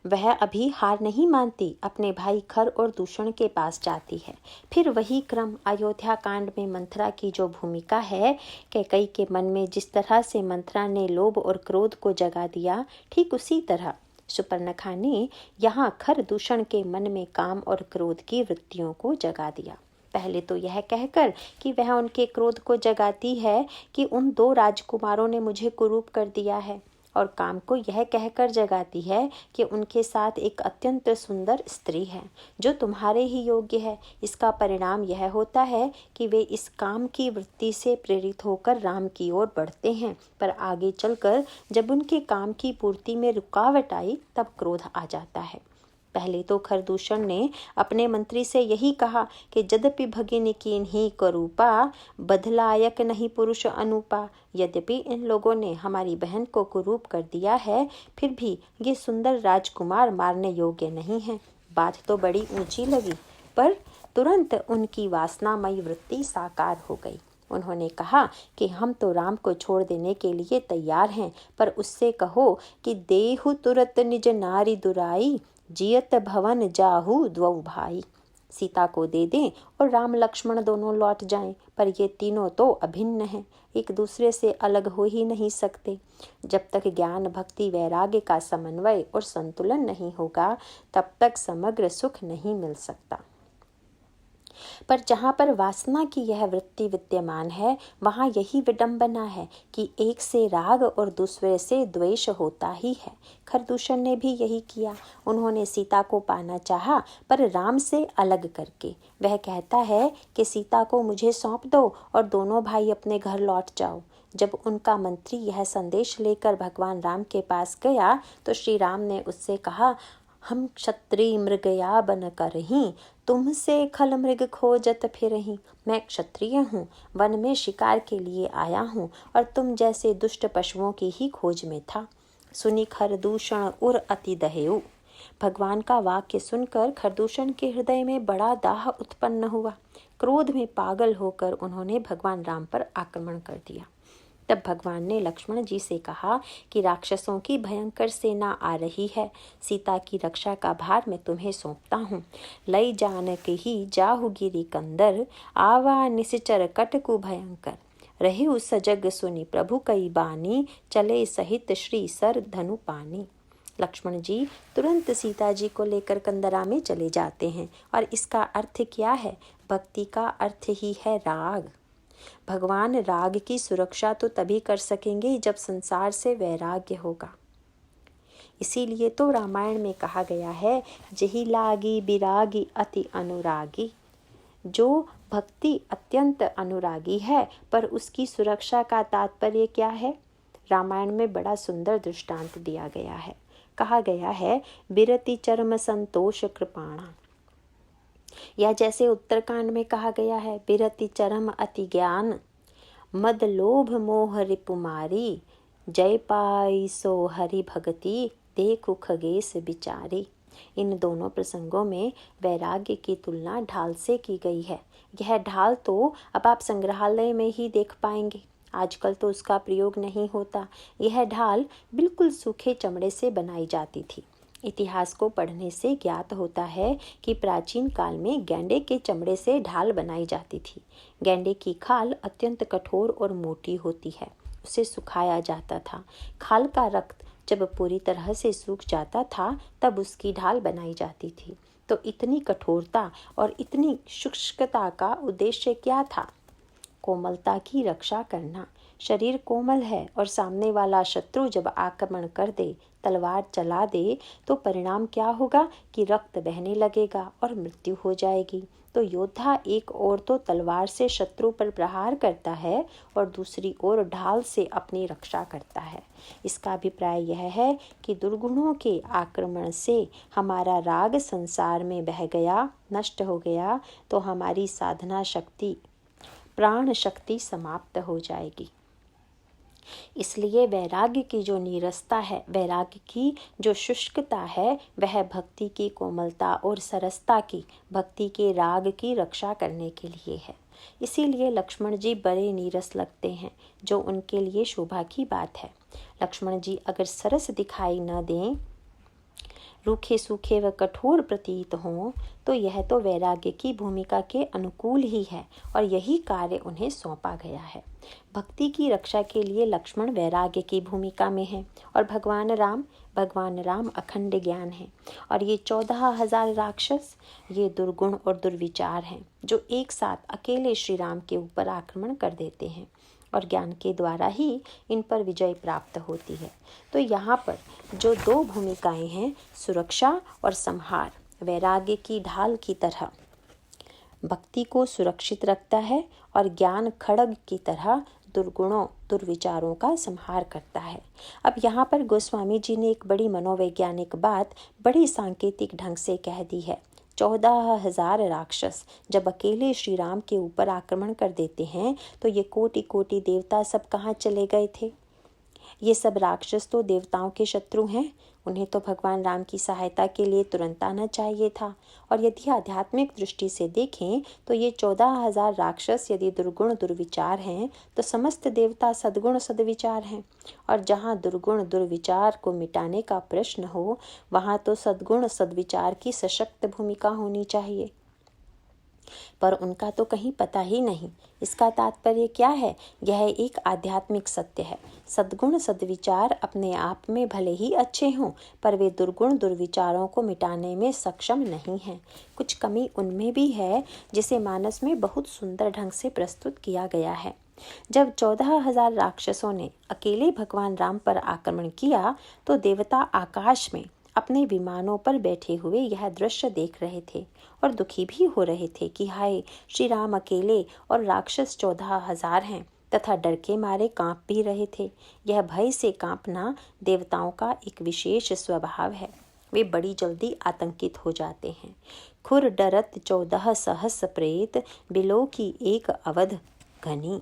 वह अभी हार नहीं मानती, अपने भाई खर और दूषण के पास जाती है। फिर वही क्रम अयोध्या कांड में मंथरा की जो भूमिका है, कैकेयी के मन में जिस तरह से मंथरा ने लोभ और क्रोध को जगा दिया, ठीक उसी तरह शूर्पणखा ने यहाँ खर दूषण के मन में काम और क्रोध की वृत्तियों को जगा दिया। पहले तो यह कहकर कि वह उनके क्रोध को जगाती है कि उन 2 राजकुमारों ने मुझे कुरूप कर दिया है, और काम को यह कहकर जगाती है कि उनके साथ एक अत्यंत सुंदर स्त्री है जो तुम्हारे ही योग्य है। इसका परिणाम यह होता है कि वे इस काम की वृत्ति से प्रेरित होकर राम की ओर बढ़ते हैं, पर आगे चलकर जब उनके काम की पूर्ति में रुकावट आई तब क्रोध आ जाता है। पहले तो खरदूषण ने अपने मंत्री से यही कहा कि यद्यपि भगिनी कीन्ही करूपा बदलायक नहीं पुरुष अनुपा, यद्यपि इन लोगों ने हमारी बहन को कुरूप कर दिया है, फिर भी ये सुंदर राजकुमार मारने योग्य नहीं है। बात तो बड़ी ऊंची लगी, पर तुरंत उनकी वासनामयी वृत्ति साकार हो गई। उन्होंने कहा कि हम तो राम को छोड़ देने के लिए तैयार हैं, पर उससे कहो कि देहु तुरत निज नारी दुराई, जियत भवन जाहु द्वौ भाई। सीता को दे दें और राम लक्ष्मण दोनों लौट जाएं, पर ये तीनों तो अभिन्न हैं, एक दूसरे से अलग हो ही नहीं सकते। जब तक ज्ञान भक्ति वैराग्य का समन्वय और संतुलन नहीं होगा, तब तक समग्र सुख नहीं मिल सकता। पर जहाँ पर वासना की यह वृत्ति विद्यमान है, वहाँ यही विडंबना है कि एक से राग और दूसरे से द्वेष होता ही है। खरदूषण ने भी यही किया। उन्होंने सीता को पाना चाहा, पर राम से अलग करके। वह कहता है कि सीता को मुझे सौंप दो और दोनों भाई अपने घर लौट जाओ। जब उनका मंत्री यह संदेश लेकर भगवान राम के पास गया तो श्री राम ने उससे कहा, हम क्षत्रिय मृगया बन करहीं, तुमसे खल मृग खोजत फिरहीं। मैं क्षत्रिय हूँ, वन में शिकार के लिए आया हूँ और तुम जैसे दुष्ट पशुओं की ही खोज में था। सुनी खरदूषण उर अति दहेउ। भगवान का वाक्य सुनकर खरदूषण के हृदय में बड़ा दाह उत्पन्न हुआ। क्रोध में पागल होकर उन्होंने भगवान राम पर आक्रमण कर दिया। तब भगवान ने लक्ष्मण जी से कहा कि राक्षसों की भयंकर सेना आ रही है, सीता की रक्षा का भार मैं तुम्हें सौंपता हूँ। लई जानक ही जाहु गिरी कंदर, आवा निश्चर कटकु भयंकर। रही सजग सुनी प्रभु कई बानी, चले सहित श्री सर धनु पानी। लक्ष्मण जी तुरंत सीता जी को लेकर कंदरा में चले जाते हैं, और इसका अर्थ क्या है? भक्ति का अर्थ ही है राग। भगवान राग की सुरक्षा तो तभी कर सकेंगे जब संसार से वैराग्य होगा। इसीलिए तो रामायण में कहा गया है, जही लागी बिरागी अति अनुरागी। जो भक्ति अत्यंत अनुरागी है, पर उसकी सुरक्षा का तात्पर्य क्या है? रामायण में बड़ा सुंदर दृष्टांत दिया गया है। कहा गया है, बिरति चर्म संतोष कृपाणा। या जैसे उत्तरकांड में कहा गया है, बिरति चरम अति ज्ञान, मद लोभ मोह रिपुमारी, जय पाई सो हरि भगति, देखु खगेश बिचारी। इन दोनों प्रसंगों में वैराग्य की तुलना ढाल से की गई है। यह ढाल तो अब आप संग्रहालय में ही देख पाएंगे, आजकल तो उसका प्रयोग नहीं होता। यह ढाल बिल्कुल सूखे चमड़े से बनाई जाती थी। इतिहास को पढ़ने से ज्ञात होता है कि प्राचीन काल में गैंडे के चमड़े से ढाल बनाई जाती थी। गैंडे की खाल अत्यंत कठोर और मोटी होती है, उसे सुखाया जाता था। खाल का रक्त जब पूरी तरह से सूख जाता था तब उसकी ढाल बनाई जाती थी। तो इतनी कठोरता और इतनी शुष्कता का उद्देश्य क्या था? कोमलता की रक्षा करना। शरीर कोमल है और सामने वाला शत्रु जब आक्रमण कर दे, तलवार चला दे, तो परिणाम क्या होगा कि रक्त बहने लगेगा और मृत्यु हो जाएगी। तो योद्धा एक ओर तो तलवार से शत्रु पर प्रहार करता है और दूसरी ओर ढाल से अपनी रक्षा करता है। इसका अभिप्राय यह है कि दुर्गुणों के आक्रमण से हमारा राग संसार में बह गया, नष्ट हो गया, तो हमारी साधना शक्ति, प्राण शक्ति समाप्त हो जाएगी। इसलिए वैराग्य की जो नीरसता है, वैराग्य की जो शुष्कता है, वह भक्ति की कोमलता और सरसता की, भक्ति के राग की रक्षा करने के लिए है। इसीलिए लक्ष्मण जी बड़े नीरस लगते हैं, जो उनके लिए शोभा की बात है। लक्ष्मण जी अगर सरस दिखाई न दें, रूखे सूखे व कठोर प्रतीत हों, तो यह तो वैराग्य की भूमिका के अनुकूल ही है और यही कार्य उन्हें सौंपा गया है। भक्ति की रक्षा के लिए लक्ष्मण वैराग्य की भूमिका में हैं और भगवान राम भगवान राम अखंड ज्ञान है और ये 14,000 राक्षस ये दुर्गुण और दुर्विचार हैं जो एक साथ अकेले श्री राम के ऊपर आक्रमण कर देते हैं और ज्ञान के द्वारा ही इन पर विजय प्राप्त होती है। तो यहाँ पर जो दो भूमिकाएं हैं, सुरक्षा और संहार, वैराग्य की ढाल की तरह भक्ति को सुरक्षित रखता है और ज्ञान खड्ग की तरह दुर्गुणों दुर्विचारों का संहार करता है। अब यहाँ पर गोस्वामी जी ने एक बड़ी मनोवैज्ञानिक बात बड़ी सांकेतिक ढंग से कह दी है। 14,000 राक्षस जब अकेले श्री राम के ऊपर आक्रमण कर देते हैं तो ये कोटि कोटि देवता सब कहाँ चले गए थे? ये सब राक्षस तो देवताओं के शत्रु हैं, उन्हें तो भगवान राम की सहायता के लिए तुरंत आना चाहिए था। और यदि आध्यात्मिक दृष्टि से देखें तो ये 14,000 राक्षस यदि दुर्गुण दुर्विचार हैं तो समस्त देवता सद्गुण सद्विचार हैं। और जहाँ दुर्गुण दुर्विचार को मिटाने का प्रश्न हो वहाँ तो सद्गुण सद्विचार की सशक्त भूमिका होनी चाहिए, पर उनका तो कहीं पता ही नहीं। इसका तात्पर्य क्या है? यह एक आध्यात्मिक सत्य है। सद्गुण सद्विचार अपने आप में भले ही अच्छे हों, पर वे दुर्गुण दुर्विचारों को मिटाने में सक्षम नहीं हैं। कुछ कमी उनमें भी है, जिसे मानस में बहुत सुंदर ढंग से प्रस्तुत किया गया है। जब 14,000 राक्षसों ने अकेले भगवान राम पर आक्रमण किया तो देवता आकाश में अपने विमानों पर बैठे हुए यह दृश्य देख रहे थे और दुखी भी हो रहे थे कि हाय, श्री राम अकेले और राक्षस 14,000 हैं तथा डर के मारे कांप भी रहे थे। यह भय से कांपना देवताओं का एक विशेष स्वभाव है। वे बड़ी जल्दी आतंकित हो जाते हैं। खुर डरत 14 सहस प्रेत, बिलो की एक अवध घनी।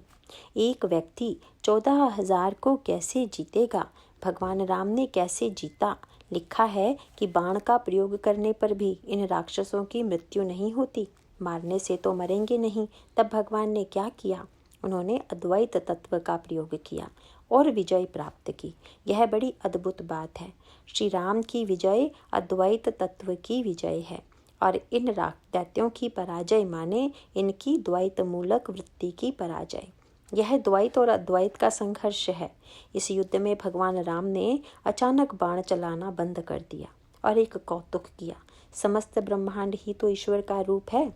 एक व्यक्ति 14,000 को कैसे जीतेगा? भगवान राम ने कैसे जीता? लिखा है कि बाण का प्रयोग करने पर भी इन राक्षसों की मृत्यु नहीं होती। मारने से तो मरेंगे नहीं। तब भगवान ने क्या किया? उन्होंने अद्वैत तत्व का प्रयोग किया और विजय प्राप्त की। यह बड़ी अद्भुत बात है। श्री राम की विजय अद्वैत तत्व की विजय है और इन दैत्यों की पराजय माने इनकी द्वैत मूलक वृत्ति की पराजय। यह द्वैत और अद्वैत का संघर्ष है। इस युद्ध में भगवान राम ने अचानक बाण चलाना बंद कर दिया और एक कौतुक किया। समस्त ब्रह्मांड ही तो ईश्वर का रूप है।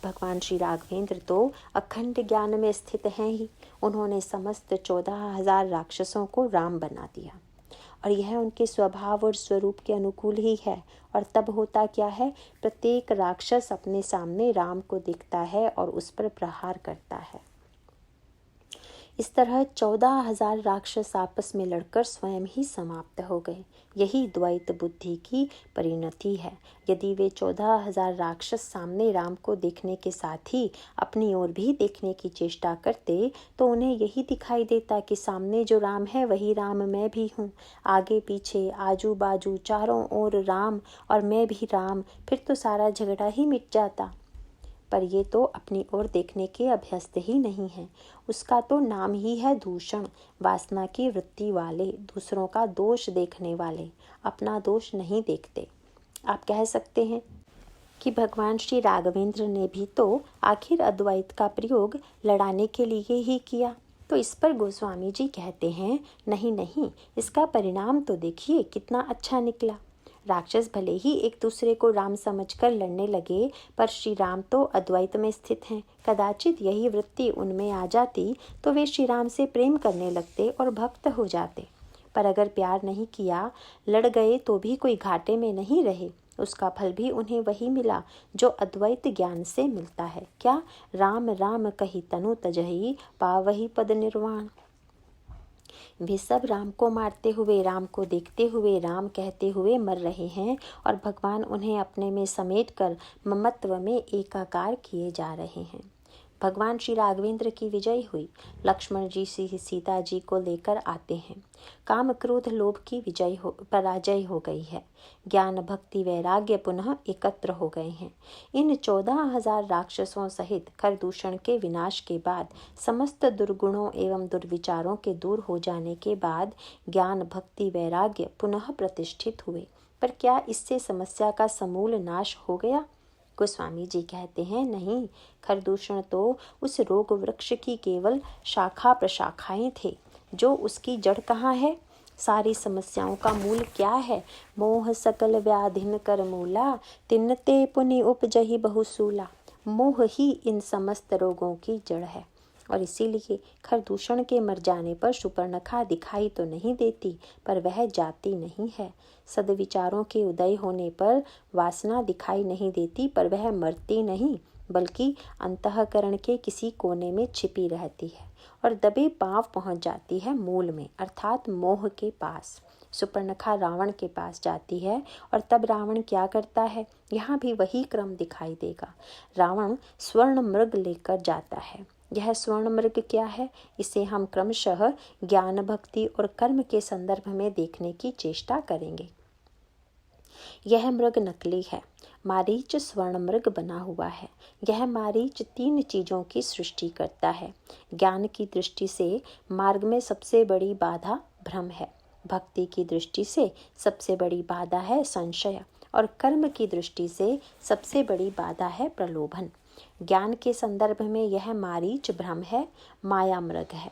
भगवान श्री राघवेंद्र तो अखंड ज्ञान में स्थित हैं ही। उन्होंने समस्त 14,000 राक्षसों को राम बना दिया और यह उनके स्वभाव और स्वरूप के अनुकूल ही है। और तब होता क्या है? प्रत्येक राक्षस अपने सामने राम को दिखता है और उस पर प्रहार करता है। इस तरह 14,000 राक्षस आपस में लड़कर स्वयं ही समाप्त हो गए। यही द्वैत बुद्धि की परिणति है। यदि वे 14,000 राक्षस सामने राम को देखने के साथ ही अपनी ओर भी देखने की चेष्टा करते तो उन्हें यही दिखाई देता कि सामने जो राम है वही राम मैं भी हूँ। आगे पीछे आजू बाजू चारों ओर राम और मैं भी राम, फिर तो सारा झगड़ा ही मिट जाता। पर ये तो अपनी ओर देखने के अभ्यस्त ही नहीं है। उसका तो नाम ही है दूषण। वासना की वृत्ति वाले, दूसरों का दोष देखने वाले, अपना दोष नहीं देखते। आप कह सकते हैं कि भगवान श्री राघवेंद्र ने भी तो आखिर अद्वैत का प्रयोग लड़ाने के लिए ही किया। तो इस पर गोस्वामी जी कहते हैं, नहीं नहीं, इसका परिणाम तो देखिए कितना अच्छा निकला। राक्षस भले ही एक दूसरे को राम समझकर लड़ने लगे, पर श्री राम तो अद्वैत में स्थित हैं। कदाचित यही वृत्ति उनमें आ जाती तो वे श्री राम से प्रेम करने लगते और भक्त हो जाते। पर अगर प्यार नहीं किया, लड़ गए तो भी कोई घाटे में नहीं रहे। उसका फल भी उन्हें वही मिला जो अद्वैत ज्ञान से मिलता है। क्या? राम राम कही तनु तजहि, पावहि पद निर्वाण। वे सब राम को मारते हुए, राम को देखते हुए, राम कहते हुए मर रहे हैं और भगवान उन्हें अपने में समेटकर ममत्व में एकाकार किए जा रहे हैं। भगवान श्री राघवेंद्र की विजय हुई। लक्ष्मण जी सीता जी को लेकर आते हैं। काम क्रोध लोभ की पराजय हो गई है। ज्ञान भक्ति वैराग्य पुनः एकत्र हो गए हैं। इन 14,000 राक्षसों सहित खरदूषण के विनाश के बाद, समस्त दुर्गुणों एवं दुर्विचारों के दूर हो जाने के बाद ज्ञान भक्ति वैराग्य पुनः प्रतिष्ठित हुए। पर क्या इससे समस्या का समूल नाश हो गया? गोस्वामी जी कहते हैं, नहीं, खरदूषण तो उस रोग वृक्ष की केवल शाखा प्रशाखाएं थे। जो उसकी जड़ कहाँ है? सारी समस्याओं का मूल क्या है? मोह सकल व्याधिन कर मूला, तिन्नते पुनि उपजहि बहुसूला। मोह ही इन समस्त रोगों की जड़ है। और इसीलिए खरदूषण के मर जाने पर शूर्पणखा दिखाई तो नहीं देती, पर वह जाती नहीं है। सद्विचारों के उदय होने पर वासना दिखाई नहीं देती, पर वह मरती नहीं, बल्कि अंतःकरण के किसी कोने में छिपी रहती है और दबे पांव पहुंच जाती है मूल में, अर्थात मोह के पास। शूर्पणखा रावण के पास जाती है और तब रावण क्या करता है? यहाँ भी वही क्रम दिखाई देगा। रावण स्वर्ण मृग लेकर जाता है। यह स्वर्ण मृग क्या है? इसे हम क्रमशः ज्ञान, भक्ति और कर्म के संदर्भ में देखने की चेष्टा करेंगे। यह मृग नकली है। मारीच स्वर्ण मृग बना हुआ है। यह मारीच 3 चीज़ों की सृष्टि करता है। ज्ञान की दृष्टि से मार्ग में सबसे बड़ी बाधा भ्रम है। भक्ति की दृष्टि से सबसे बड़ी बाधा है संशय, और कर्म की दृष्टि से सबसे बड़ी बाधा है प्रलोभन। ज्ञान के संदर्भ में यह मारीच भ्रम है, माया मृग है।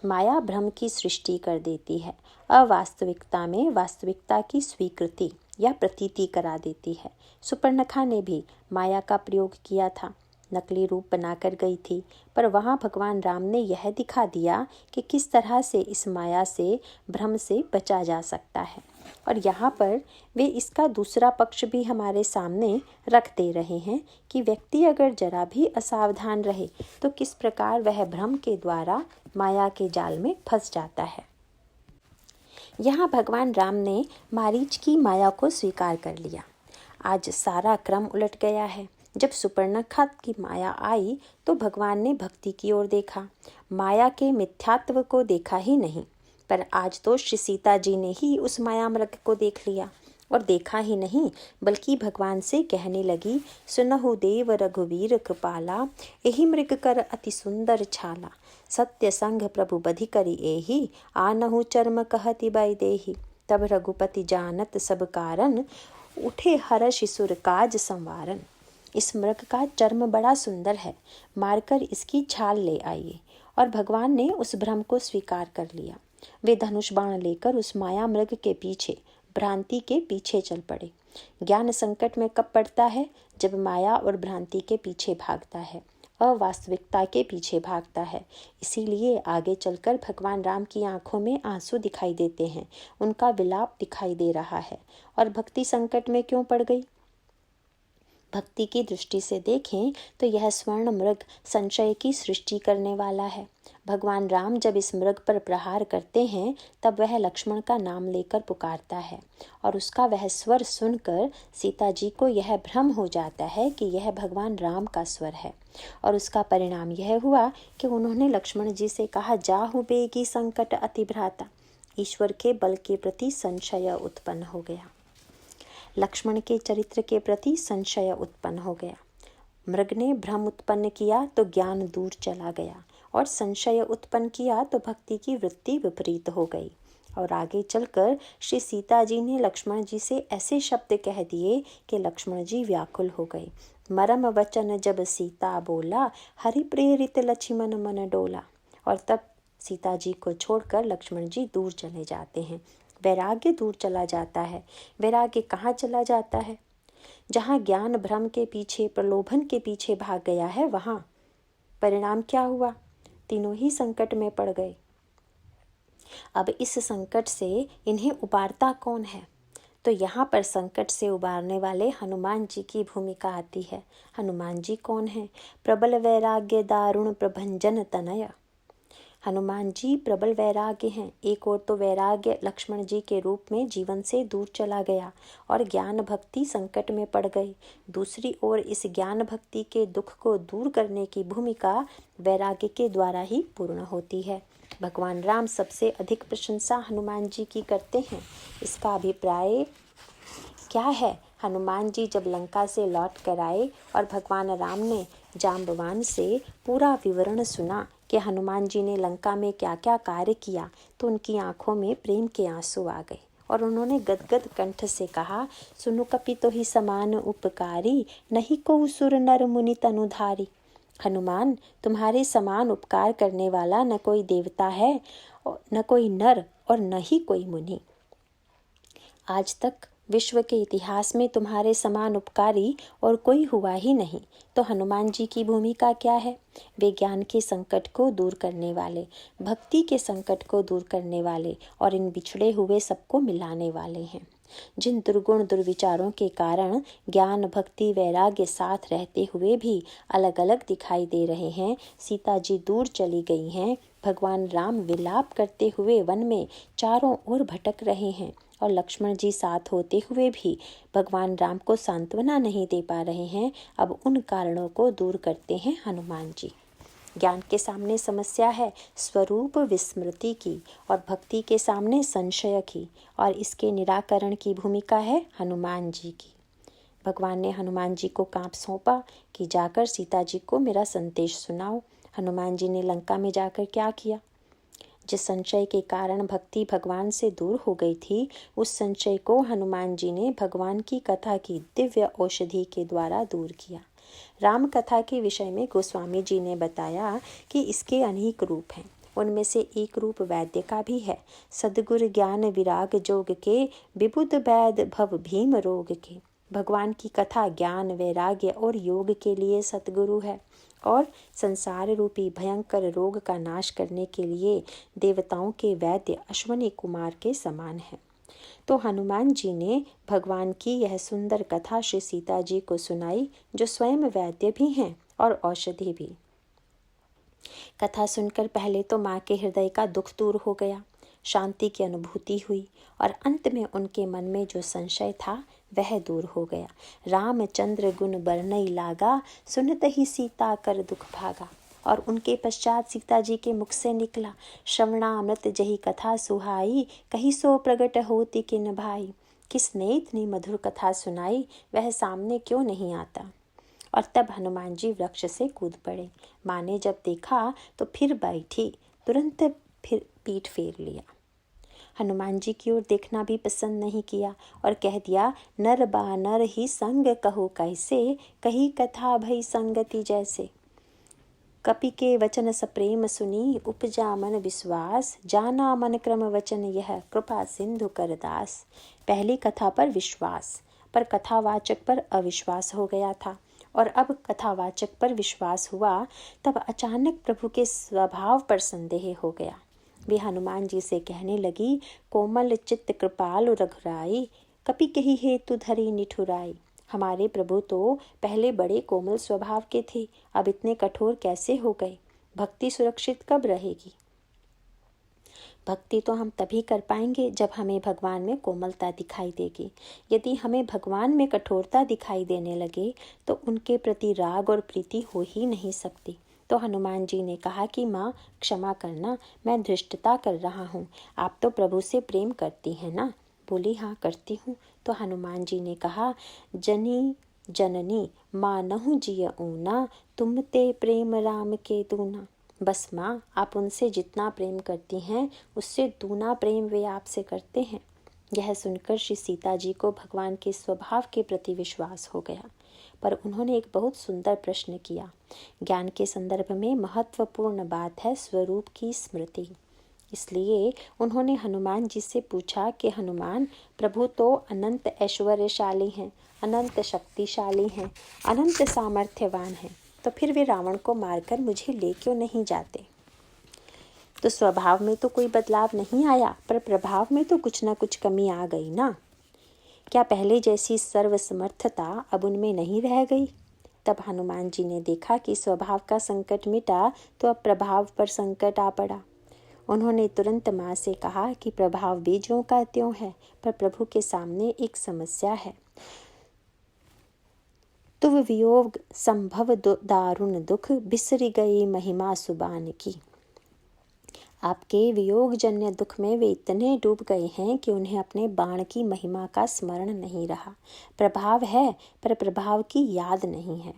माया भ्रम की सृष्टि कर देती है। अवास्तविकता में वास्तविकता की स्वीकृति या प्रतीति करा देती है। शूर्पणखा ने भी माया का प्रयोग किया था, नकली रूप बनाकर गई थी, पर वहाँ भगवान राम ने यह दिखा दिया कि किस तरह से इस माया से, भ्रम से बचा जा सकता है। और यहाँ पर वे इसका दूसरा पक्ष भी हमारे सामने रख दे रहे हैं कि व्यक्ति अगर जरा भी असावधान रहे तो किस प्रकार वह भ्रम के द्वारा माया के जाल में फंस जाता है। यहाँ भगवान राम ने मारीच की माया को स्वीकार कर लिया। आज सारा क्रम उलट गया है। जब शूर्पणखा की माया आई तो भगवान ने भक्ति की ओर देखा, माया के मिथ्यात्व को देखा ही नहीं। पर आज तो श्री सीता जी ने ही उस माया मृग को देख लिया, और देखा ही नहीं बल्कि भगवान से कहने लगी, सुनहु देव रघुवीर कृपाला, एहि मृग कर अति सुंदर छाला। सत्य संग प्रभु बधि करी एहि, आनहु चर्म कहति बैदेहि। तब रघुपति जानत सब कारण, उठे हर्ष सुर काज संवारन। इस मृग का चर्म बड़ा सुंदर है, मारकर इसकी छाल ले आइए। और भगवान ने उस भ्रम को स्वीकार कर लिया। वे धनुष बाण लेकर उस माया मृग के पीछे, भ्रांति के पीछे चल पड़े। ज्ञान संकट में कब पड़ता है? जब माया और भ्रांति के पीछे भागता है, अवास्तविकता के पीछे भागता है। इसीलिए आगे चलकर भगवान राम की आंखों में आंसू दिखाई देते हैं, उनका विलाप दिखाई दे रहा है। और भक्ति संकट में क्यों पड़ गई? भक्ति की दृष्टि से देखें तो यह स्वर्ण मृग संशय की सृष्टि करने वाला है। भगवान राम जब इस मृग पर प्रहार करते हैं तब वह लक्ष्मण का नाम लेकर पुकारता है, और उसका वह स्वर सुनकर सीता जी को यह भ्रम हो जाता है कि यह भगवान राम का स्वर है। और उसका परिणाम यह हुआ कि उन्होंने लक्ष्मण जी से कहा, जाहु बेगी संकट अति भ्राता। ईश्वर के बल के प्रति संशय उत्पन्न हो गया, लक्ष्मण के चरित्र के प्रति संशय उत्पन्न हो गया। मृग ने भ्रम उत्पन्न किया तो ज्ञान दूर चला गया, और संशय उत्पन्न किया तो भक्ति की वृत्ति विपरीत हो गई। और आगे चलकर श्री सीता जी ने लक्ष्मण जी से ऐसे शब्द कह दिए कि लक्ष्मण जी व्याकुल हो गए। मरम वचन जब सीता बोला, हरि प्रेरित लक्ष्मण मन डोला। और तब सीता जी को छोड़कर लक्ष्मण जी दूर चले जाते हैं। वैराग्य दूर चला जाता है। वैराग्य कहाँ चला जाता है? जहाँ ज्ञान भ्रम के पीछे, प्रलोभन के पीछे भाग गया है, वहाँ परिणाम क्या हुआ? तीनों ही संकट में पड़ गए। अब इस संकट से इन्हें उबारता कौन है? तो यहाँ पर संकट से उबारने वाले हनुमान जी की भूमिका आती है। हनुमान जी कौन है? प्रबल वैराग्य दारुण प्रभंजन तनय। हनुमान जी प्रबल वैराग्य हैं। एक ओर तो वैराग्य लक्ष्मण जी के रूप में जीवन से दूर चला गया और ज्ञान भक्ति संकट में पड़ गई। दूसरी ओर इस ज्ञान भक्ति के दुख को दूर करने की भूमिका वैराग्य के द्वारा ही पूर्ण होती है। भगवान राम सबसे अधिक प्रशंसा हनुमान जी की करते हैं। इसका अभिप्राय क्या है? हनुमान जी जब लंका से लौट कर आए और भगवान राम ने जाम्बवान से पूरा विवरण सुना कि हनुमान जी ने लंका में क्या क्या कार्य किया, तो उनकी आंखों में प्रेम के आंसू आ गए और उन्होंने गदगद कंठ से कहा, सुनु कपि तो ही समान उपकारी, नहीं को सुर नर मुनि तनुधारी। हनुमान, तुम्हारे समान उपकार करने वाला न कोई देवता है, न कोई नर और न ही कोई मुनि। आज तक विश्व के इतिहास में तुम्हारे समान उपकारी और कोई हुआ ही नहीं। तो हनुमान जी की भूमिका क्या है? वे ज्ञान के संकट को दूर करने वाले, भक्ति के संकट को दूर करने वाले और इन बिछड़े हुए सबको मिलाने वाले हैं। जिन दुर्गुण दुर्विचारों के कारण ज्ञान भक्ति वैराग्य साथ रहते हुए भी अलग अलग दिखाई दे रहे हैं, सीता जी दूर चली गई हैं, भगवान राम विलाप करते हुए वन में चारों ओर भटक रहे हैं और लक्ष्मण जी साथ होते हुए भी भगवान राम को सांत्वना नहीं दे पा रहे हैं, अब उन कारणों को दूर करते हैं हनुमान जी। ज्ञान के सामने समस्या है स्वरूप विस्मृति की और भक्ति के सामने संशय की, और इसके निराकरण की भूमिका है हनुमान जी की। भगवान ने हनुमान जी को काम सौंपा कि जाकर सीता जी को मेरा संदेश सुनाओ। हनुमान जी ने लंका में जाकर क्या किया? जिस संशय के कारण भक्ति भगवान से दूर हो गई थी, उस संशय को हनुमान जी ने भगवान की कथा की दिव्य औषधि के द्वारा दूर किया। राम कथा के विषय में गोस्वामी जी ने बताया कि इसके अनेक रूप हैं। उनमें से एक रूप वैद्य का भी है। सद्गुर ज्ञान विराग जोग के, विबुध वैद भव भीम रोग के। भगवान की कथा ज्ञान वैराग्य और योग के लिए सतगुरु है और संसार रूपी भयंकर रोग का नाश करने के लिए देवताओं के वैद्य अश्वनी कुमार के समान है। तो हनुमान जी ने भगवान की यह सुंदर कथा श्री सीता जी को सुनाई, जो स्वयं वैद्य भी हैं और औषधि भी। कथा सुनकर पहले तो माँ के हृदय का दुख दूर हो गया, शांति की अनुभूति हुई और अंत में उनके मन में जो संशय था वह दूर हो गया। रामचंद्र गुण बरनई लागा, सुनत ही सीता कर दुख भागा। और उनके पश्चात सीता जी के मुख से निकला, श्रवणामृत जही कथा सुहाई, कही सो प्रगट होती किन भाई। किसने इतनी मधुर कथा सुनाई, वह सामने क्यों नहीं आता। और तब हनुमान जी वृक्ष से कूद पड़े। माँ ने जब देखा तो फिर बैठी, तुरंत फिर पीठ फेर लिया। हनुमान जी की ओर देखना भी पसंद नहीं किया और कह दिया, नर बा नर ही संग कहो कैसे, कही कथा भई संगति जैसे। कपि के वचन सप्रेम सुनी, उपजा मन विश्वास, जाना मन क्रम वचन यह, कृपा सिंधु करदास। पहली कथा पर विश्वास, पर कथावाचक पर अविश्वास हो गया था और अब कथावाचक पर विश्वास हुआ, तब अचानक प्रभु के स्वभाव पर संदेह हो गया। वे हनुमान जी से कहने लगी, कोमल चित्त कृपालु रघुराई, कपि कही हेतु धरी निठुराई। हमारे प्रभु तो पहले बड़े कोमल स्वभाव के थे, अब इतने कठोर कैसे हो गए। भक्ति सुरक्षित कब रहेगी? भक्ति तो हम तभी कर पाएंगे जब हमें भगवान में कोमलता दिखाई देगी। यदि हमें भगवान में कठोरता दिखाई देने लगे तो उनके प्रति राग और प्रीति हो ही नहीं सकती। तो हनुमान जी ने कहा कि माँ क्षमा करना, मैं धृष्टता कर रहा हूँ। आप तो प्रभु से प्रेम करती हैं ना? बोली, हाँ करती हूँ। तो हनुमान जी ने कहा, जनी जननी मानहु जिय ऊना, तुम ते प्रेम राम के दूना। बस माँ, आप उनसे जितना प्रेम करती हैं उससे दूना प्रेम वे आपसे करते हैं। यह सुनकर श्री सीता जी को भगवान के स्वभाव के प्रति विश्वास हो गया, पर उन्होंने एक बहुत सुंदर प्रश्न किया। ज्ञान के संदर्भ में महत्वपूर्ण बात है स्वरूप की स्मृति। इसलिए उन्होंने हनुमान जी से पूछा कि हनुमान, प्रभु तो अनंत ऐश्वर्यशाली हैं, अनंत शक्तिशाली हैं, अनंत सामर्थ्यवान हैं, तो फिर वे रावण को मारकर मुझे ले क्यों नहीं जाते? तो स्वभाव में तो कोई बदलाव नहीं आया, पर प्रभाव में तो कुछ ना कुछ कमी आ गई ना। क्या पहले जैसी सर्वसमर्थता अब उनमें नहीं रह गई? तब हनुमान जी ने देखा कि स्वभाव का संकट मिटा तो अब प्रभाव पर संकट आ पड़ा। उन्होंने तुरंत माँ से कहा कि प्रभाव भी ज्यों का त्यों है, पर प्रभु के सामने एक समस्या है। तुव वियोग संभव दारुण दुख, बिसरी गई महिमा सुबान की। आपके वियोग जन्य दुख में वे इतने डूब गए हैं कि उन्हें अपने बाण की महिमा का स्मरण नहीं रहा। प्रभाव है पर प्रभाव की याद नहीं है।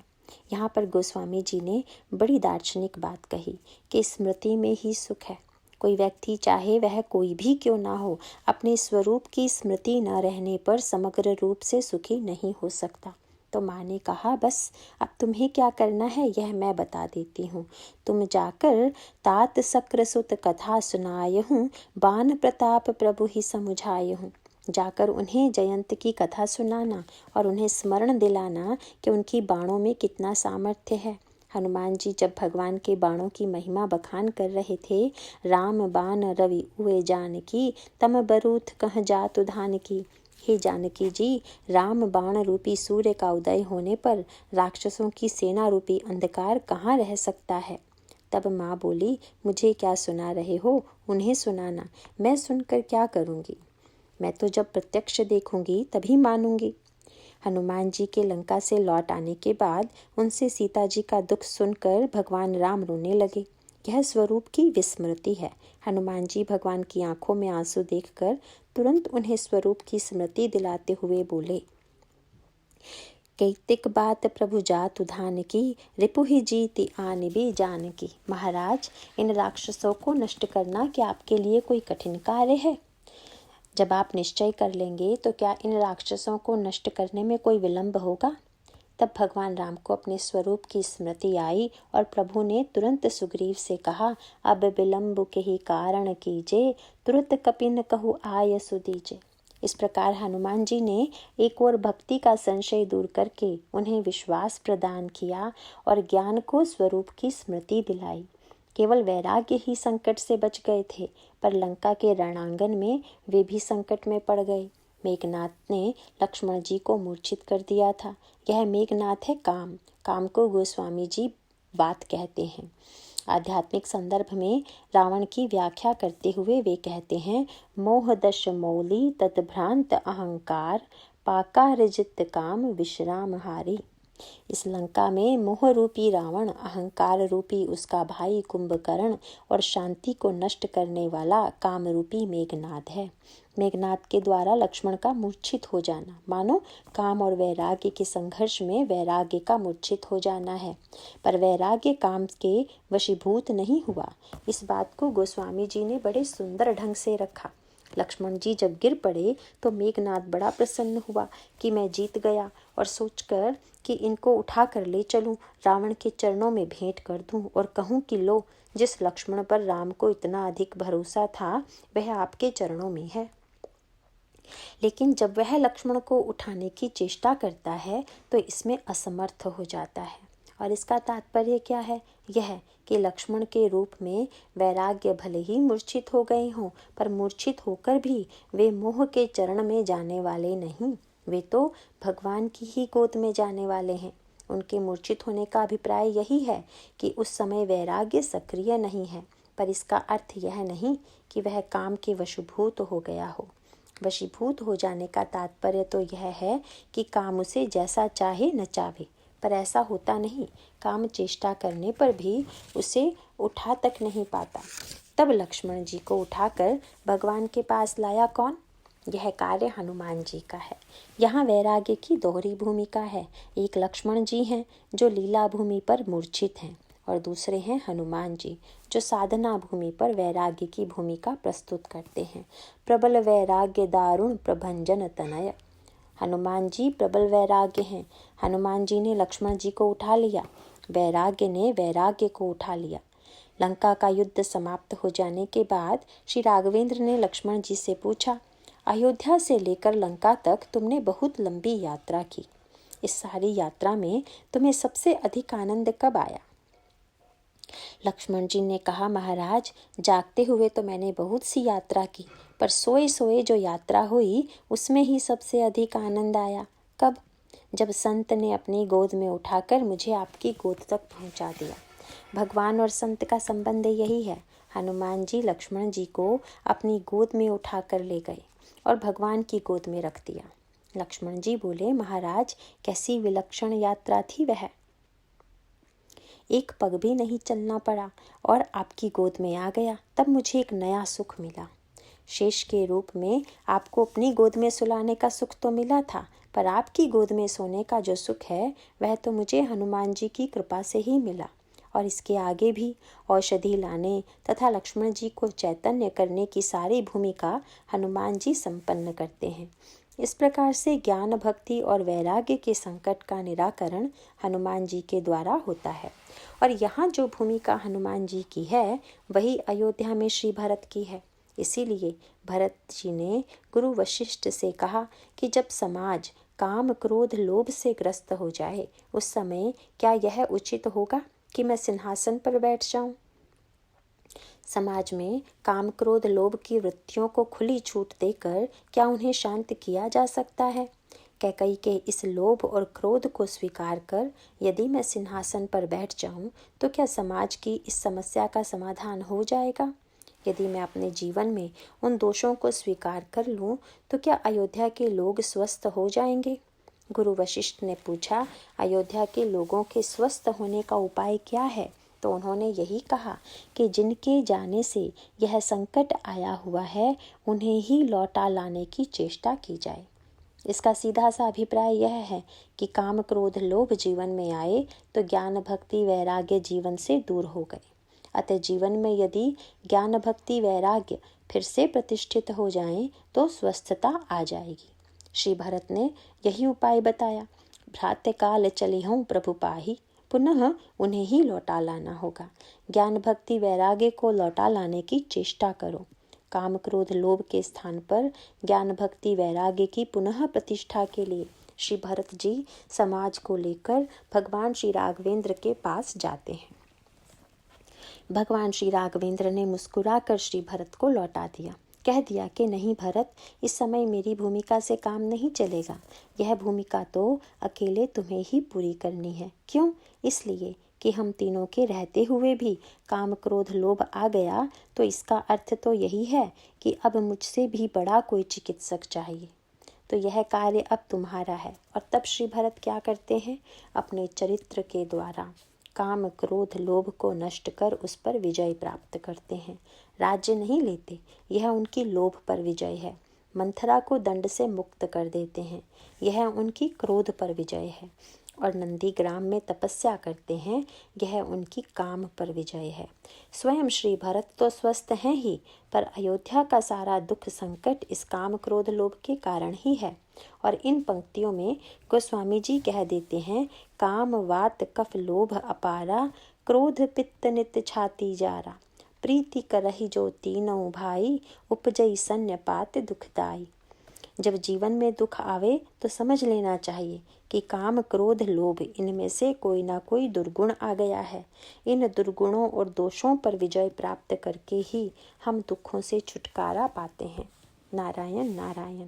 यहाँ पर गोस्वामी जी ने बड़ी दार्शनिक बात कही कि स्मृति में ही सुख है। कोई व्यक्ति चाहे वह कोई भी क्यों ना हो, अपने स्वरूप की स्मृति न रहने पर समग्र रूप से सुखी नहीं हो सकता। तो माँ ने कहा, बस अब तुम्हें क्या करना है यह मैं बता देती हूँ। तुम जाकर तात शक्र सुत कथा सुनायहूँ, बान प्रताप प्रभु ही समुझायहूँ। जाकर उन्हें जयंत की कथा सुनाना और उन्हें स्मरण दिलाना कि उनकी बाणों में कितना सामर्थ्य है। हनुमान जी जब भगवान के बाणों की महिमा बखान कर रहे थे, राम बाण रवि उए जानकी, तम बरूथ कह जातु धान की। हे जानकी जी, राम बाण रूपी सूर्य का उदय होने पर राक्षसों की सेना रूपी अंधकार कहाँ रह सकता है। तब माँ बोली, मुझे क्या सुना रहे हो, उन्हें सुनाना, मैं सुनकर क्या करूँगी। मैं तो जब प्रत्यक्ष देखूंगी तभी मानूंगी। हनुमान जी के लंका से लौट आने के बाद उनसे सीता जी का दुख सुनकर भगवान राम रोने लगे। यह स्वरूप की विस्मृति है। हनुमान जी भगवान की आंखों में आंसू देखकर तुरंत उन्हें स्वरूप की स्मृति दिलाते हुए बोले, कैतिक बात प्रभु जातु धान की, रिपु ही जीति आन भी जान की। महाराज, इन राक्षसों को नष्ट करना क्या आपके लिए कोई कठिन कार्य है? जब आप निश्चय कर लेंगे तो क्या इन राक्षसों को नष्ट करने में कोई विलंब होगा? तब भगवान राम को अपने स्वरूप की स्मृति आई और प्रभु ने तुरंत सुग्रीव से कहा, अब विलंब के ही कारण कीजे, तुरंत कपिन कहु आय सुदीजे। इस प्रकार हनुमान जी ने एक और भक्ति का संशय दूर करके उन्हें विश्वास प्रदान किया और ज्ञान को स्वरूप की स्मृति दिलाई। केवल वैराग्य ही संकट से बच गए थे, पर लंका के रणांगन में वे भी संकट में पड़ गए। मेघनाथ ने लक्ष्मण जी को मूर्छित कर दिया था। यह मेघनाथ है काम। काम को गोस्वामी जी बात कहते हैं। आध्यात्मिक संदर्भ में रावण की व्याख्या करते हुए वे कहते हैं, मोह दश मौली तत्भ्रांत अहंकार, पाका रजित काम विश्राम हारी। इस लंका में मोह रूपी रावण, अहंकार रूपी उसका भाई कुंभकर्ण और शांति को नष्ट करने वाला काम रूपी मेघनाद है। मेघनाद के द्वारा लक्ष्मण का मूर्छित हो जाना मानो काम और वैराग्य के संघर्ष में वैराग्य का मूर्छित हो जाना है, पर वैराग्य काम के वशीभूत नहीं हुआ। इस बात को गोस्वामी जी ने बड़े सुंदर ढंग से रखा। लक्ष्मण जी जब गिर पड़े तो मेघनाद बड़ा प्रसन्न हुआ कि मैं जीत गया, और सोचकर कि इनको उठा कर ले चलूं, रावण के चरणों में भेंट कर दूं और कहूं कि लो, जिस लक्ष्मण पर राम को इतना अधिक भरोसा था वह आपके चरणों में है। लेकिन जब वह लक्ष्मण को उठाने की चेष्टा करता है तो इसमें असमर्थ हो जाता है। और इसका तात्पर्य क्या है? यह कि लक्ष्मण के रूप में वैराग्य भले ही मूर्छित हो गए हों, पर मूर्छित होकर भी वे मोह के चरण में जाने वाले नहीं, वे तो भगवान की ही गोद में जाने वाले हैं। उनके मूर्छित होने का अभिप्राय यही है कि उस समय वैराग्य सक्रिय नहीं है, पर इसका अर्थ यह नहीं कि वह काम के वशीभूत हो गया हो। वशीभूत हो जाने का तात्पर्य तो यह है कि काम उसे जैसा चाहे नचावे, पर ऐसा होता नहीं। काम चेष्टा करने पर भी उसे उठा तक नहीं पाता। तब लक्ष्मण जी को उठाकर भगवान के पास लाया कौन? यह कार्य हनुमान जी का है। यहाँ वैराग्य की दोहरी भूमिका है। एक लक्ष्मण जी हैं जो लीला भूमि पर मूर्छित हैं, और दूसरे हैं हनुमान जी जो साधना भूमि पर वैराग्य की भूमिका प्रस्तुत करते हैं। प्रबल वैराग्य दारुण प्रभंजन तनय। हनुमान जी प्रबल वैराग्य हैं। हनुमान जी ने लक्ष्मण जी को उठा लिया, वैराग्य ने वैराग्य को उठा लिया। लंका का युद्ध समाप्त हो जाने के बाद श्री राघवेंद्र ने लक्ष्मण जी से पूछा, अयोध्या से लेकर लंका तक तुमने बहुत लंबी यात्रा की, इस सारी यात्रा में तुम्हें सबसे अधिक आनंद कब आया? लक्ष्मण जी ने कहा, महाराज, जागते हुए तो मैंने बहुत सी यात्रा की, पर सोए सोए जो यात्रा हुई उसमें ही सबसे अधिक आनंद आया। कब? जब संत ने अपनी गोद में उठाकर मुझे आपकी गोद तक पहुंचा दिया। भगवान और संत का संबंध यही है। हनुमान जी लक्ष्मण जी को अपनी गोद में उठाकर ले गए और भगवान की गोद में रख दिया। लक्ष्मण जी बोले, महाराज, कैसी विलक्षण यात्रा थी वह। एक पग भी नहीं चलना पड़ा और आपकी गोद में आ गया। तब मुझे एक नया सुख मिला। शेष के रूप में आपको अपनी गोद में सुलाने का सुख तो मिला था, पर आपकी गोद में सोने का जो सुख है वह तो मुझे हनुमान जी की कृपा से ही मिला। और इसके आगे भी औषधि लाने तथा लक्ष्मण जी को चैतन्य करने की सारी भूमिका हनुमान जी संपन्न करते हैं। इस प्रकार से ज्ञान, भक्ति और वैराग्य के संकट का निराकरण हनुमान जी के द्वारा होता है। और यहाँ जो भूमिका हनुमान जी की है वही अयोध्या में श्री भरत की है। इसीलिए भरत जी ने गुरु वशिष्ठ से कहा कि जब समाज काम, क्रोध, लोभ से ग्रस्त हो जाए उस समय क्या यह उचित होगा कि मैं सिंहासन पर बैठ जाऊं? समाज में काम, क्रोध, लोभ की वृत्तियों को खुली छूट देकर क्या उन्हें शांत किया जा सकता है? कैकई के इस लोभ और क्रोध को स्वीकार कर यदि मैं सिंहासन पर बैठ जाऊं तो क्या समाज की इस समस्या का समाधान हो जाएगा? यदि मैं अपने जीवन में उन दोषों को स्वीकार कर लूं तो क्या अयोध्या के लोग स्वस्थ हो जाएंगे? गुरु वशिष्ठ ने पूछा, अयोध्या के लोगों के स्वस्थ होने का उपाय क्या है? तो उन्होंने यही कहा कि जिनके जाने से यह संकट आया हुआ है उन्हें ही लौटा लाने की चेष्टा की जाए। इसका सीधा सा अभिप्राय यह है कि काम, क्रोध, लोभ जीवन में आए तो ज्ञान, भक्ति, वैराग्य जीवन से दूर हो गए। अतः जीवन में यदि ज्ञान, भक्ति, वैराग्य फिर से प्रतिष्ठित हो जाएं तो स्वस्थता आ जाएगी। श्री भरत ने यही उपाय बताया। भ्रात्यकाल चलिहूँ प्रभु पाही, पुनः उन्हें ही लौटा लाना होगा। ज्ञान, भक्ति, वैराग्य को लौटा लाने की चेष्टा करो। काम, क्रोध, लोभ के स्थान पर ज्ञान, भक्ति, वैराग्य की पुनः प्रतिष्ठा के लिए श्री भरत जी समाज को लेकर भगवान श्री राघवेंद्र के पास जाते हैं। भगवान श्री राघवेंद्र ने मुस्कुराकर श्री भरत को लौटा दिया। कह दिया कि नहीं भरत, इस समय मेरी भूमिका से काम नहीं चलेगा। यह भूमिका तो अकेले तुम्हें ही पूरी करनी है। क्यों? इसलिए कि हम तीनों के रहते हुए भी काम, क्रोध, लोभ आ गया तो इसका अर्थ तो यही है कि अब मुझसे भी बड़ा कोई चिकित्सक चाहिए। तो यह कार्य अब तुम्हारा है। और तब श्री भरत क्या करते हैं? अपने चरित्र के द्वारा काम, क्रोध, लोभ को नष्ट कर उस पर विजय प्राप्त करते हैं। राज्य नहीं लेते, यह उनकी लोभ पर विजय है। मंथरा को दंड से मुक्त कर देते हैं, यह उनकी क्रोध पर विजय है। और नंदीग्राम में तपस्या करते हैं, यह उनकी काम पर विजय है। स्वयं श्री भरत तो स्वस्थ हैं ही, पर अयोध्या का सारा दुख संकट इस काम, क्रोध, लोभ के कारण ही है। और इन पंक्तियों में गोस्वामी जी कह देते हैं, काम, वात, कफ, लोभ अपारा, क्रोध, पित्त, नित छाती जारा, प्रीति करहि जो तीनों भाई, उपजई सन्न्यपात दुखदाई। जब जीवन में दुख आवे तो समझ लेना चाहिए कि काम, क्रोध, लोभ इनमें से कोई ना कोई दुर्गुण आ गया है। इन दुर्गुणों और दोषों पर विजय प्राप्त करके ही हम दुखों से छुटकारा पाते हैं। नारायण नारायण।